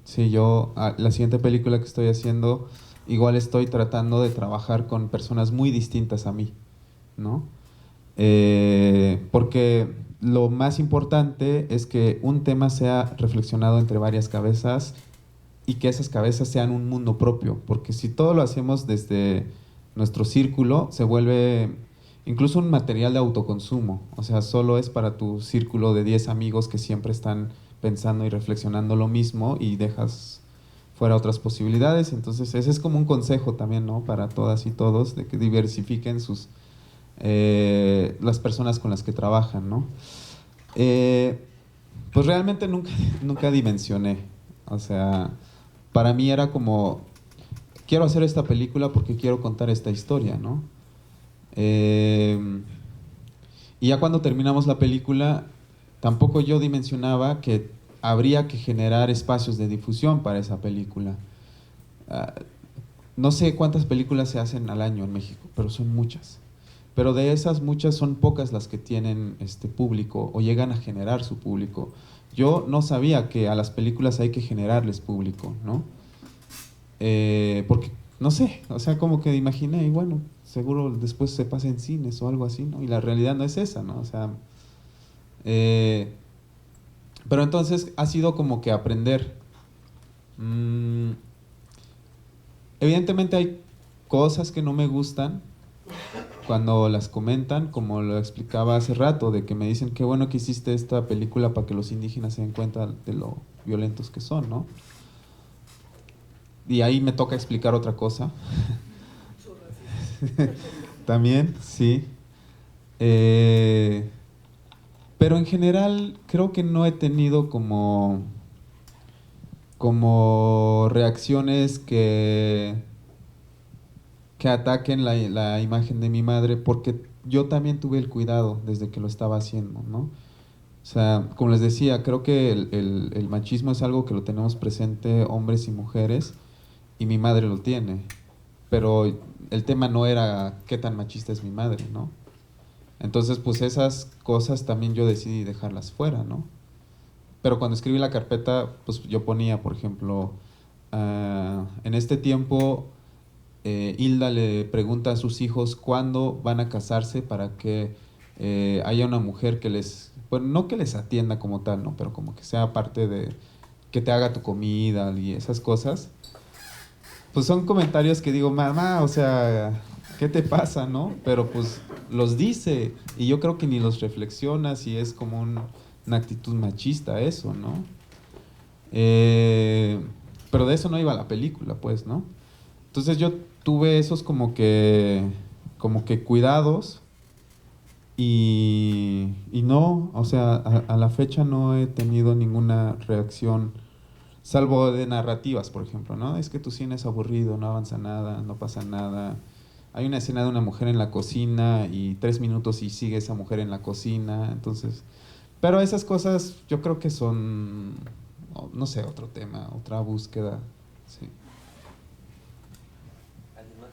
Speaker 3: Sí, la siguiente película que estoy haciendo, igual estoy tratando de trabajar con personas muy distintas a mí, ¿no? Porque lo más importante es que un tema sea reflexionado entre varias cabezas y que esas cabezas sean un mundo propio, porque si todo lo hacemos desde nuestro círculo, se vuelve incluso un material de autoconsumo. O sea, solo es para tu círculo de 10 amigos que siempre están pensando y reflexionando lo mismo y dejas fuera otras posibilidades. Entonces ese es como un consejo también, ¿no? Para todas y todos, de que diversifiquen las personas con las que trabajan, ¿no? Pues realmente nunca dimensioné. O sea, para mí era como, quiero hacer esta película porque quiero contar esta historia, ¿no? Y ya cuando terminamos la película, tampoco yo dimensionaba que habría que generar espacios de difusión para esa película. No sé cuántas películas se hacen al año en México, pero son muchas. Pero de esas muchas son pocas las que tienen público o llegan a generar su público. Yo no sabía que a las películas hay que generarles público, ¿no? Porque, no sé, o sea, como que imaginé, y bueno, seguro después se pasa en cines o algo así, ¿no? Y la realidad no es esa, ¿no? O sea, Pero entonces ha sido como que aprender. Evidentemente hay cosas que no me gustan cuando las comentan, como lo explicaba hace rato, de que me dicen qué bueno que hiciste esta película para que los indígenas se den cuenta de lo violentos que son, ¿no? Y ahí me toca explicar otra cosa. También, sí. Pero en general creo que no he tenido como reacciones que ataquen la imagen de mi madre, porque yo también tuve el cuidado desde que lo estaba haciendo, ¿no? O sea, como les decía, creo que el machismo es algo que lo tenemos presente hombres y mujeres, y mi madre lo tiene, pero el tema no era qué tan machista es mi madre, ¿no? Entonces, pues esas cosas también yo decidí dejarlas fuera, ¿no? Pero cuando escribí la carpeta, pues yo ponía, por ejemplo, en este tiempo, Hilda le pregunta a sus hijos cuándo van a casarse para que haya una mujer que les, bueno, no que les atienda como tal, ¿no? Pero como que sea parte de, que te haga tu comida y esas cosas. Pues son comentarios que digo, mamá, o sea, ¿qué te pasa, no? Pero pues los dice, y yo creo que ni los reflexionas, y es como una actitud machista eso, ¿no? Pero de eso no iba la película, pues, ¿no? Entonces yo tuve esos como que cuidados, y no, o sea, a la fecha no he tenido ninguna reacción, salvo de narrativas, por ejemplo, ¿no? Es que tu cine es aburrido, no avanza nada, no pasa nada. Hay una escena de una mujer en la cocina y 3 minutos y sigue esa mujer en la cocina, entonces... Pero esas cosas yo creo que son, no sé, otro tema, otra búsqueda, sí.
Speaker 2: ¿Alguien más?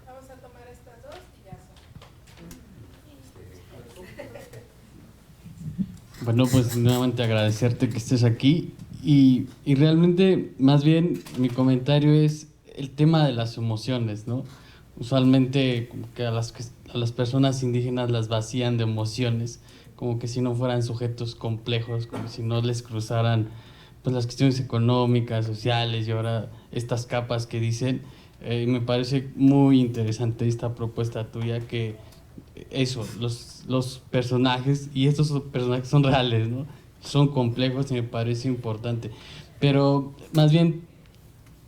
Speaker 1: Vamos a tomar estas dos y ya son.
Speaker 6: Bueno, pues nuevamente agradecerte que estés aquí y realmente más bien mi comentario es el tema de las emociones, ¿no? Usualmente como que a las personas indígenas las vacían de emociones, como que si no fueran sujetos complejos, como si no les cruzaran pues las cuestiones económicas, sociales y ahora estas capas que dicen. Me parece muy interesante esta propuesta tuya que eso, los personajes, y estos personajes son reales, ¿no? Son complejos y me parece importante. Pero más bien,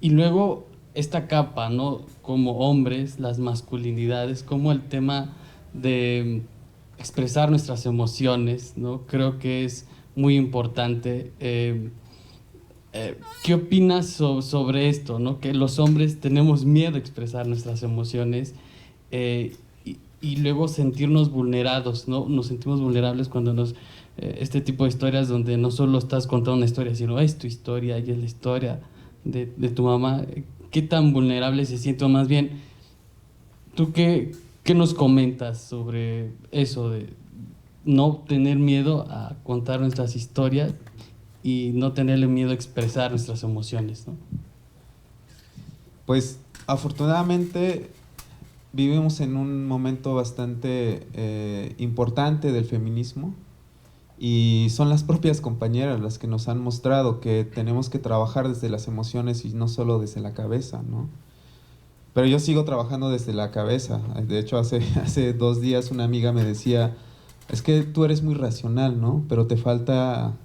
Speaker 6: y luego esta capa, ¿no? Como hombres, las masculinidades, como el tema de expresar nuestras emociones, ¿no? Creo que es muy importante. ¿Qué opinas sobre esto, ¿no? Que los hombres tenemos miedo a expresar nuestras emociones, y luego sentirnos vulnerados, ¿no? Nos sentimos vulnerables cuando este tipo de historias donde no solo estás contando una historia, sino es tu historia y es la historia de tu mamá. ¿Qué tan vulnerable se siente? O más bien, ¿tú qué nos comentas sobre eso de no tener miedo a contar nuestras historias y no tenerle miedo a expresar nuestras emociones, ¿no?
Speaker 3: Pues afortunadamente vivimos en un momento bastante importante del feminismo, y son las propias compañeras las que nos han mostrado que tenemos que trabajar desde las emociones y no solo desde la cabeza, ¿no? Pero yo sigo trabajando desde la cabeza. De hecho, hace 2 días una amiga me decía, es que tú eres muy racional, ¿no? Pero te falta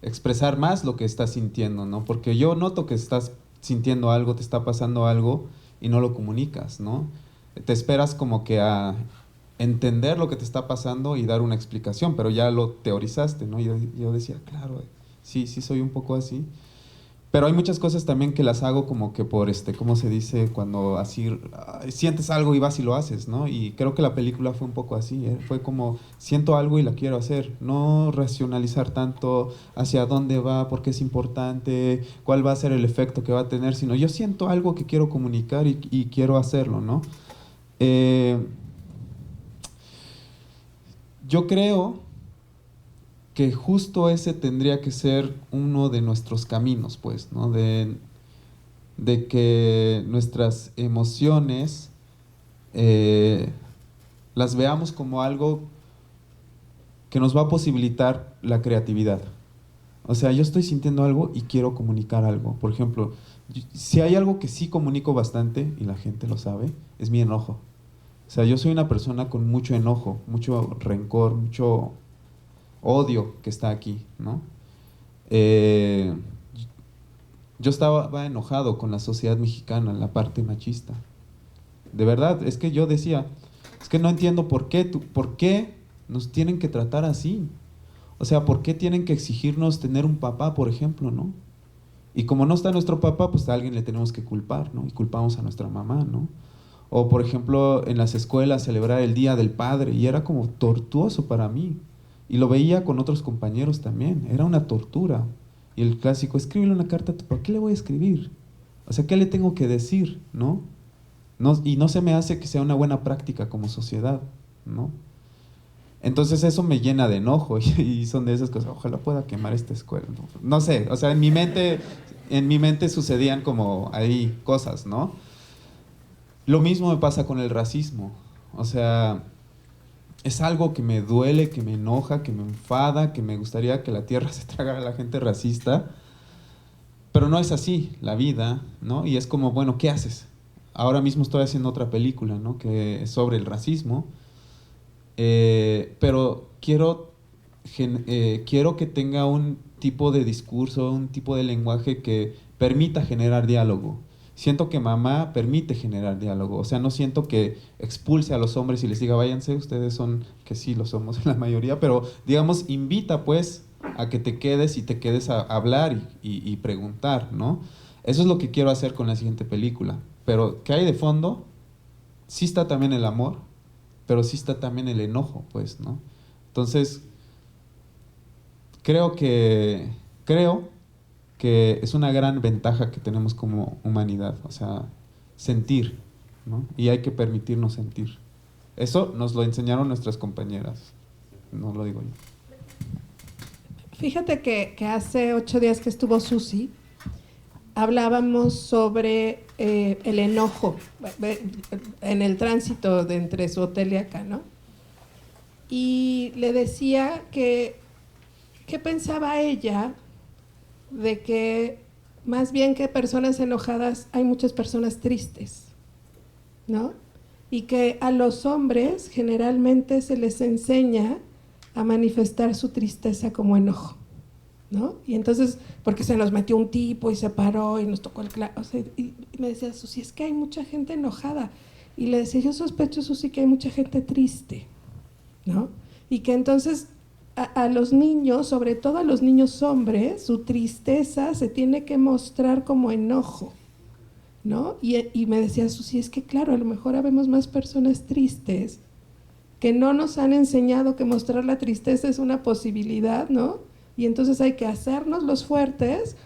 Speaker 3: expresar más lo que estás sintiendo, ¿no? Porque yo noto que estás sintiendo algo, te está pasando algo y no lo comunicas, ¿no? Te esperas como que a entender lo que te está pasando y dar una explicación, pero ya lo teorizaste, ¿no? Yo decía, claro, sí soy un poco así. Pero hay muchas cosas también que las hago como que por, ¿cómo se dice? Cuando así sientes algo y vas y lo haces, ¿no? Y creo que la película fue un poco así, ¿eh? Fue como, siento algo y la quiero hacer. No racionalizar tanto hacia dónde va, por qué es importante, cuál va a ser el efecto que va a tener, sino yo siento algo que quiero comunicar y quiero hacerlo, ¿no? Yo creo que justo ese tendría que ser uno de nuestros caminos, pues, ¿no? De que nuestras emociones las veamos como algo que nos va a posibilitar la creatividad. O sea, yo estoy sintiendo algo y quiero comunicar algo. Por ejemplo, si hay algo que sí comunico bastante, y la gente lo sabe, es mi enojo. O sea, yo soy una persona con mucho enojo, mucho rencor, mucho odio que está aquí, ¿no? Yo estaba enojado con la sociedad mexicana, la parte machista. De verdad, es que yo decía, es que no entiendo por qué nos tienen que tratar así. O sea, ¿por qué tienen que exigirnos tener un papá, por ejemplo, ¿no? Y como no está nuestro papá, pues a alguien le tenemos que culpar, ¿no? Y culpamos a nuestra mamá, ¿no? O, por ejemplo, en las escuelas celebrar el Día del Padre, y era como tortuoso para mí. Y lo veía con otros compañeros también, era una tortura. Y el clásico, escríbele una carta a tu papá, ¿qué le voy a escribir? O sea, ¿qué le tengo que decir, no? Y no se me hace que sea una buena práctica como sociedad, ¿no? Entonces eso me llena de enojo y son de esas cosas, ojalá pueda quemar esta escuela. No sé, o sea, en mi mente sucedían como ahí cosas, ¿no? Lo mismo me pasa con el racismo. O sea, es algo que me duele, que me enoja, que me enfada, que me gustaría que la tierra se tragara a la gente racista, pero no es así la vida, ¿no? Y es como, bueno, ¿qué haces? Ahora mismo estoy haciendo otra película, ¿no? Que es sobre el racismo. Pero quiero que tenga un tipo de discurso, un tipo de lenguaje que permita generar diálogo. Siento que mamá permite generar diálogo, o sea, no siento que expulse a los hombres y les diga, váyanse, ustedes son, que sí lo somos en la mayoría, pero digamos, invita pues a que te quedes y te quedes a hablar y preguntar, ¿no? Eso es lo que quiero hacer con la siguiente película. Pero, ¿qué hay de fondo? Sí está también el amor, pero sí está también el enojo, pues, ¿no? Entonces, creo que es una gran ventaja que tenemos como humanidad, o sea, sentir, ¿no? Y hay que permitirnos sentir. Eso nos lo enseñaron nuestras compañeras, no lo digo yo.
Speaker 1: Fíjate que hace 8 días que estuvo Susi, hablábamos sobre el enojo en el tránsito de entre su hotel y acá, ¿no? Y le decía que qué pensaba ella de que más bien que personas enojadas hay muchas personas tristes, ¿no? Y que a los hombres generalmente se les enseña a manifestar su tristeza como enojo, ¿no? Y entonces, porque se nos metió un tipo y se paró y nos tocó o sea, y me decía, Susi, es que hay mucha gente enojada. Y le decía, yo sospecho, Susi, que hay mucha gente triste, ¿no? Y que entonces a los niños, sobre todo a los niños hombres, su tristeza se tiene que mostrar como enojo, ¿no? Y me decía, Susi, es que claro, a lo mejor habemos más personas tristes que no nos han enseñado que mostrar la tristeza es una posibilidad, ¿no? Y entonces hay que hacernos los fuertes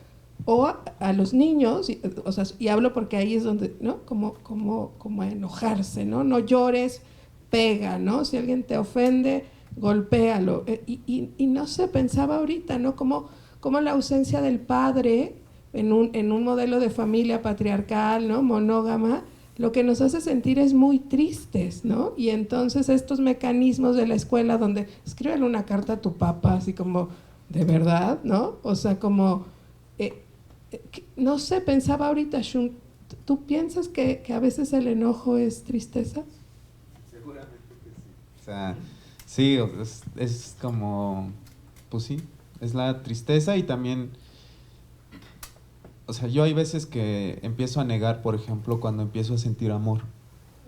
Speaker 1: o a los niños, o sea, y hablo porque ahí es donde, ¿no? Como enojarse, ¿no? No llores, pega, ¿no? Si alguien te ofende, golpéalo. Y no sé, pensaba ahorita, ¿no? Como la ausencia del padre en un modelo de familia patriarcal, ¿no? Monógama, lo que nos hace sentir es muy tristes, ¿no? Y entonces estos mecanismos de la escuela donde escríbele una carta a tu papá, así como, ¿de verdad? ¿No? O sea, como, no sé, pensaba ahorita, Shun, ¿tú piensas que a veces el enojo es tristeza?
Speaker 3: Seguramente que sí. O sea, sí, es como, pues sí, es la tristeza y también, o sea, yo hay veces que empiezo a negar, por ejemplo, cuando empiezo a sentir amor,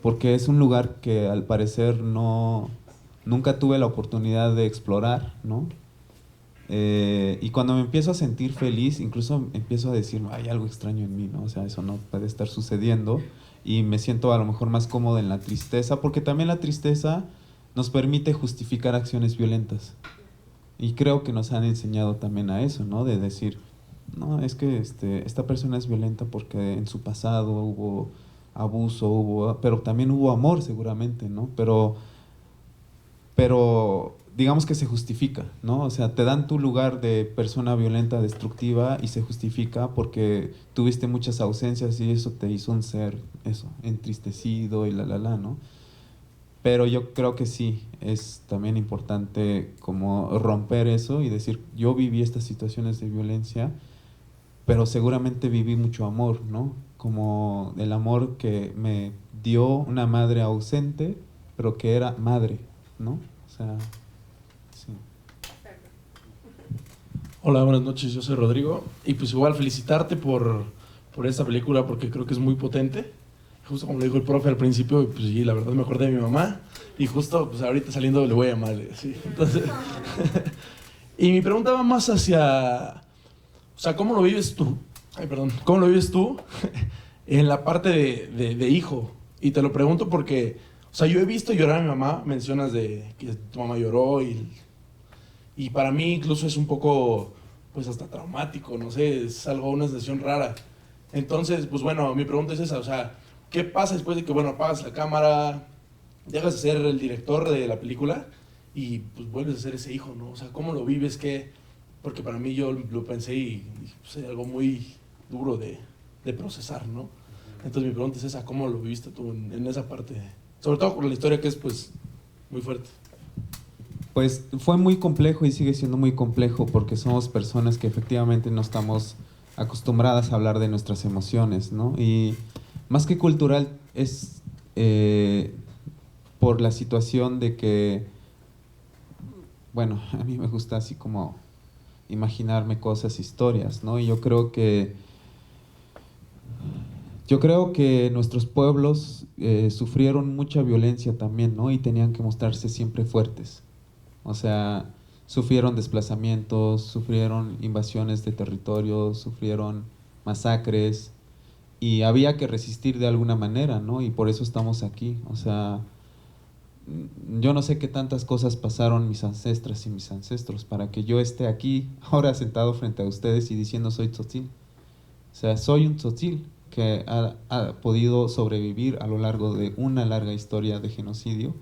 Speaker 3: porque es un lugar que al parecer nunca tuve la oportunidad de explorar, ¿no? Y cuando me empiezo a sentir feliz, incluso empiezo a decir, hay algo extraño en mí, ¿no? O sea, eso no puede estar sucediendo y me siento a lo mejor más cómodo en la tristeza, porque también la tristeza nos permite justificar acciones violentas. Y creo que nos han enseñado también a eso, ¿no? De decir, no, es que esta persona es violenta porque en su pasado hubo abuso, pero también hubo amor seguramente, ¿no? Pero digamos que se justifica, ¿no? O sea, te dan tu lugar de persona violenta, destructiva y se justifica porque tuviste muchas ausencias y eso te hizo un ser, eso, entristecido y ¿no? pero yo creo que sí, es también importante como romper eso y decir, yo viví estas situaciones de violencia, pero seguramente viví mucho amor, ¿no? Como el amor que me dio una madre ausente, pero que era madre, ¿no? O sea, sí.
Speaker 7: Hola, buenas noches, yo soy Rodrigo y pues igual felicitarte por esta película porque creo que es muy potente. Justo como le dijo el profe al principio, pues sí, la verdad me acordé de mi mamá y justo pues ahorita saliendo le voy a llamar, sí. Entonces, y mi pregunta va más hacia, o sea, ¿cómo lo vives tú? Ay, perdón, ¿cómo lo vives tú en la parte de hijo? Y te lo pregunto porque, o sea, yo he visto llorar a mi mamá, mencionas de que tu mamá lloró y para mí incluso es un poco, pues hasta traumático, no sé, es algo, una sensación rara. Entonces, pues bueno, mi pregunta es esa, o sea, ¿qué pasa después de que, bueno, apagas la cámara, dejas de ser el director de la película y pues vuelves a ser ese hijo, ¿no? O sea, ¿cómo lo vives? ¿Qué? Porque para mí yo lo pensé y pues, es algo muy duro de procesar, ¿no? Entonces mi pregunta es esa, ¿cómo lo viviste tú en esa parte? Sobre todo con la historia que es pues muy fuerte.
Speaker 3: Pues fue muy complejo y sigue siendo muy complejo porque somos personas que efectivamente no estamos acostumbradas a hablar de nuestras emociones, ¿no? Y más que cultural es por la situación de que, bueno, a mí me gusta así como imaginarme cosas, historias, ¿no? Y yo creo que nuestros pueblos sufrieron mucha violencia también, ¿no? Y tenían que mostrarse siempre fuertes. O sea, sufrieron desplazamientos, sufrieron invasiones de territorios, sufrieron masacres y había que resistir de alguna manera, ¿no? Y por eso estamos aquí. O sea, yo no sé qué tantas cosas pasaron mis ancestras y mis ancestros para que yo esté aquí ahora sentado frente a ustedes y diciendo soy tzotzil. O sea, soy un tzotzil que ha podido sobrevivir a lo largo de una larga historia de genocidio.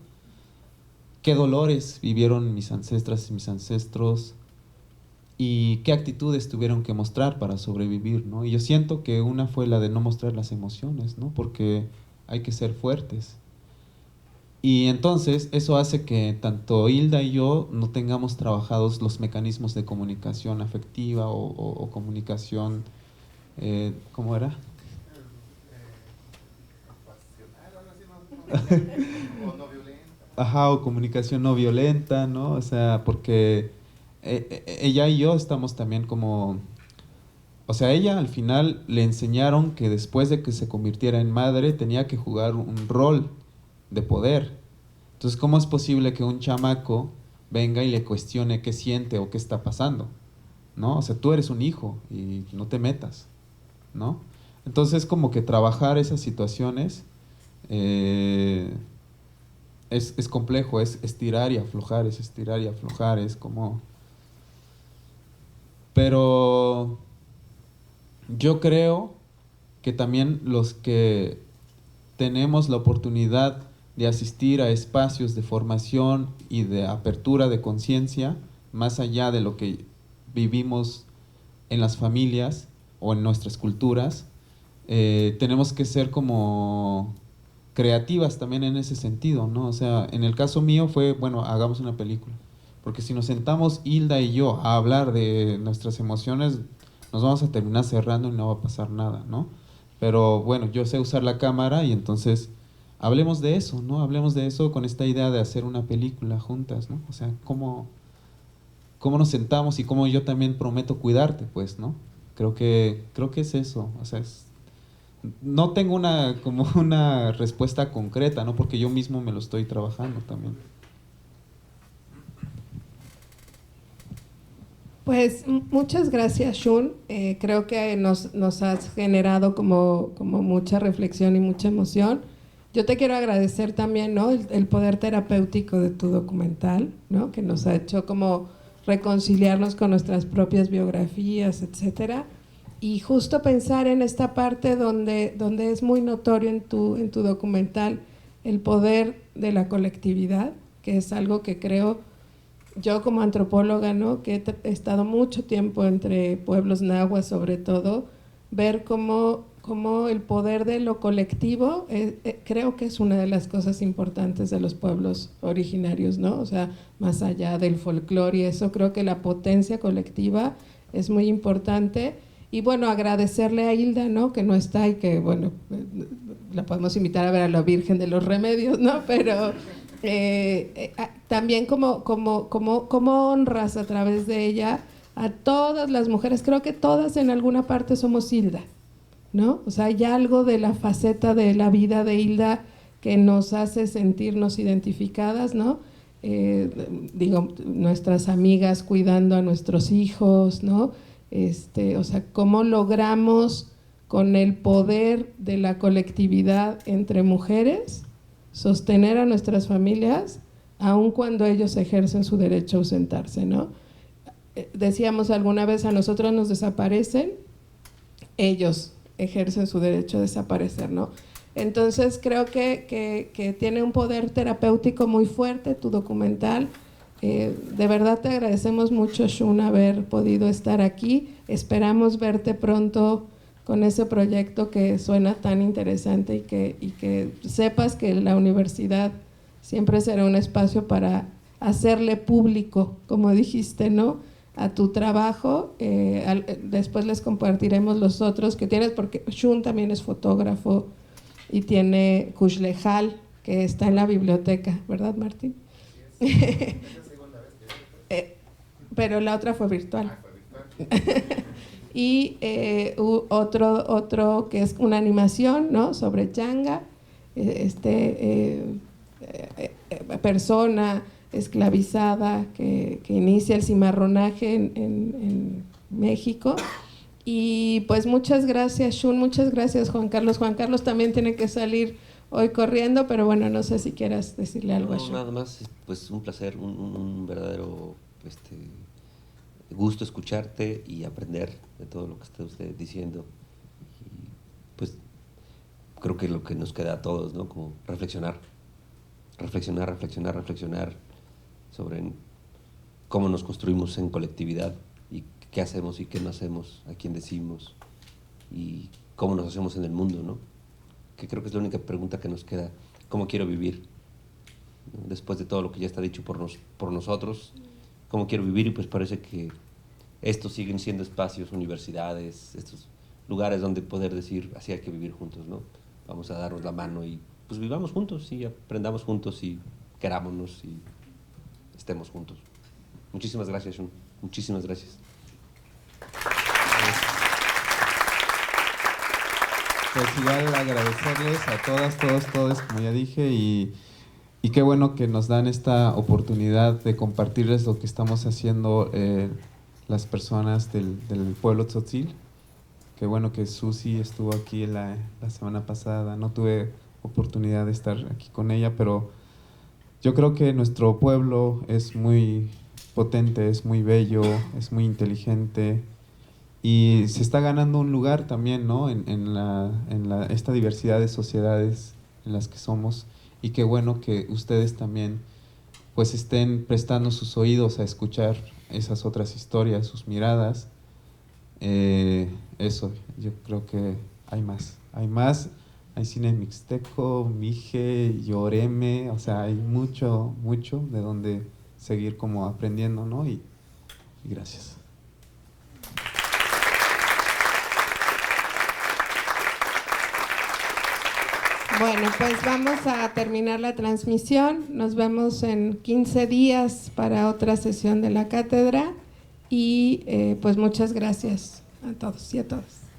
Speaker 3: Qué dolores vivieron mis ancestras y mis ancestros y qué actitudes tuvieron que mostrar para sobrevivir, ¿no? Y yo siento que una fue la de no mostrar las emociones, ¿no? Porque hay que ser fuertes. Y entonces eso hace que tanto Hilda y yo no tengamos trabajados los mecanismos de comunicación afectiva o comunicación, ¿cómo era? Ajá, o comunicación no violenta, ¿no? O sea, porque ella y yo estamos también como... O sea, ella al final le enseñaron que después de que se convirtiera en madre tenía que jugar un rol de poder. Entonces, ¿cómo es posible que un chamaco venga y le cuestione qué siente o qué está pasando? ¿No? O sea, tú eres un hijo y no te metas, ¿no? Entonces, como que trabajar esas situaciones... es complejo, es estirar y aflojar, es como... Pero yo creo que también los que tenemos la oportunidad de asistir a espacios de formación y de apertura de conciencia, más allá de lo que vivimos en las familias o en nuestras culturas, tenemos que ser como... creativas también en ese sentido, ¿no? O sea, en el caso mío fue, bueno, hagamos una película. Porque si nos sentamos Hilda y yo a hablar de nuestras emociones, nos vamos a terminar cerrando y no va a pasar nada, ¿no? Pero bueno, yo sé usar la cámara y entonces hablemos de eso, ¿no? Hablemos de eso con esta idea de hacer una película juntas, ¿no? O sea, cómo nos sentamos y cómo yo también prometo cuidarte, pues, ¿no? Creo que es eso, o sea, no tengo como una respuesta concreta, ¿no? Porque yo mismo me lo estoy trabajando también.
Speaker 1: Pues muchas gracias, Shun. Creo que nos has generado como mucha reflexión y mucha emoción. Yo te quiero agradecer también, ¿no? El poder terapéutico de tu documental, ¿no? Que nos ha hecho como reconciliarnos con nuestras propias biografías, etcétera. Y justo pensar en esta parte donde es muy notorio en tu documental el poder de la colectividad, que es algo que creo yo como antropóloga, ¿no? Que he estado mucho tiempo entre pueblos nahuas sobre todo, ver cómo cómo el poder de lo colectivo creo que es una de las cosas importantes de los pueblos originarios, ¿no? O sea, más allá del folclore y eso, creo que la potencia colectiva es muy importante. Y bueno, agradecerle a Hilda, ¿no? Que no está y que, bueno, la podemos invitar a ver a la Virgen de los Remedios, ¿no? Pero también como honras a través de ella a todas las mujeres, creo que todas en alguna parte somos Hilda, ¿no? O sea, hay algo de la faceta de la vida de Hilda que nos hace sentirnos identificadas, ¿no? Digo, nuestras amigas cuidando a nuestros hijos, ¿no? O sea, cómo logramos con el poder de la colectividad entre mujeres sostener a nuestras familias, aun cuando ellos ejercen su derecho a ausentarse, ¿no? Decíamos alguna vez, a nosotros nos desaparecen, ellos ejercen su derecho a desaparecer, ¿no? Entonces creo que tiene un poder terapéutico muy fuerte tu documental. De verdad te agradecemos mucho, Shun, haber podido estar aquí. Esperamos verte pronto con ese proyecto que suena tan interesante y que sepas que la universidad siempre será un espacio para hacerle público, como dijiste, ¿no?, a tu trabajo. Después les compartiremos los otros que tienes, porque Shun también es fotógrafo y tiene Kuxlejal, que está en la biblioteca, ¿verdad, Martín? Pero la otra fue virtual. Y otro que es una animación, ¿no?, sobre Changa, persona esclavizada que inicia el cimarronaje en México. Y pues muchas gracias, Shun, muchas gracias, Juan Carlos. Juan Carlos también tiene que salir hoy corriendo, pero bueno, no sé si quieras decirle algo a Shun.
Speaker 2: Nada más, pues un placer, un verdadero gusto escucharte y aprender de todo lo que está usted diciendo. Y pues creo que lo que nos queda a todos, ¿no?, como reflexionar sobre cómo nos construimos en colectividad y qué hacemos y qué no hacemos, a quién decimos y cómo nos hacemos en el mundo, ¿no? Que creo que es la única pregunta que nos queda: ¿cómo quiero vivir? ¿No? Después de todo lo que ya está dicho por nosotros, ¿cómo quiero vivir? Y pues parece que estos siguen siendo espacios, universidades, estos lugares donde poder decir, así hay que vivir juntos, ¿no? Vamos a darnos la mano y pues vivamos juntos y aprendamos juntos y querámonos y estemos juntos. Muchísimas gracias, Shun. Muchísimas gracias.
Speaker 3: Pues igual agradecerles a todas, todos, como ya dije, y qué bueno que nos dan esta oportunidad de compartirles lo que estamos haciendo las personas del pueblo tzotzil. Qué bueno que Susi estuvo aquí la semana pasada. No tuve oportunidad de estar aquí con ella, pero yo creo que nuestro pueblo es muy potente, es muy bello, es muy inteligente y se está ganando un lugar también, ¿no?, en esta diversidad de sociedades en las que somos. Y qué bueno que ustedes también pues estén prestando sus oídos a escuchar esas otras historias, sus miradas. Eso, yo creo que hay más. Hay cine mixteco, mije, yoreme, o sea, hay mucho de donde seguir como aprendiendo, ¿no? Y gracias.
Speaker 1: Bueno, pues vamos a terminar la transmisión. Nos vemos en 15 días para otra sesión de la cátedra y pues muchas gracias a todos y a todas.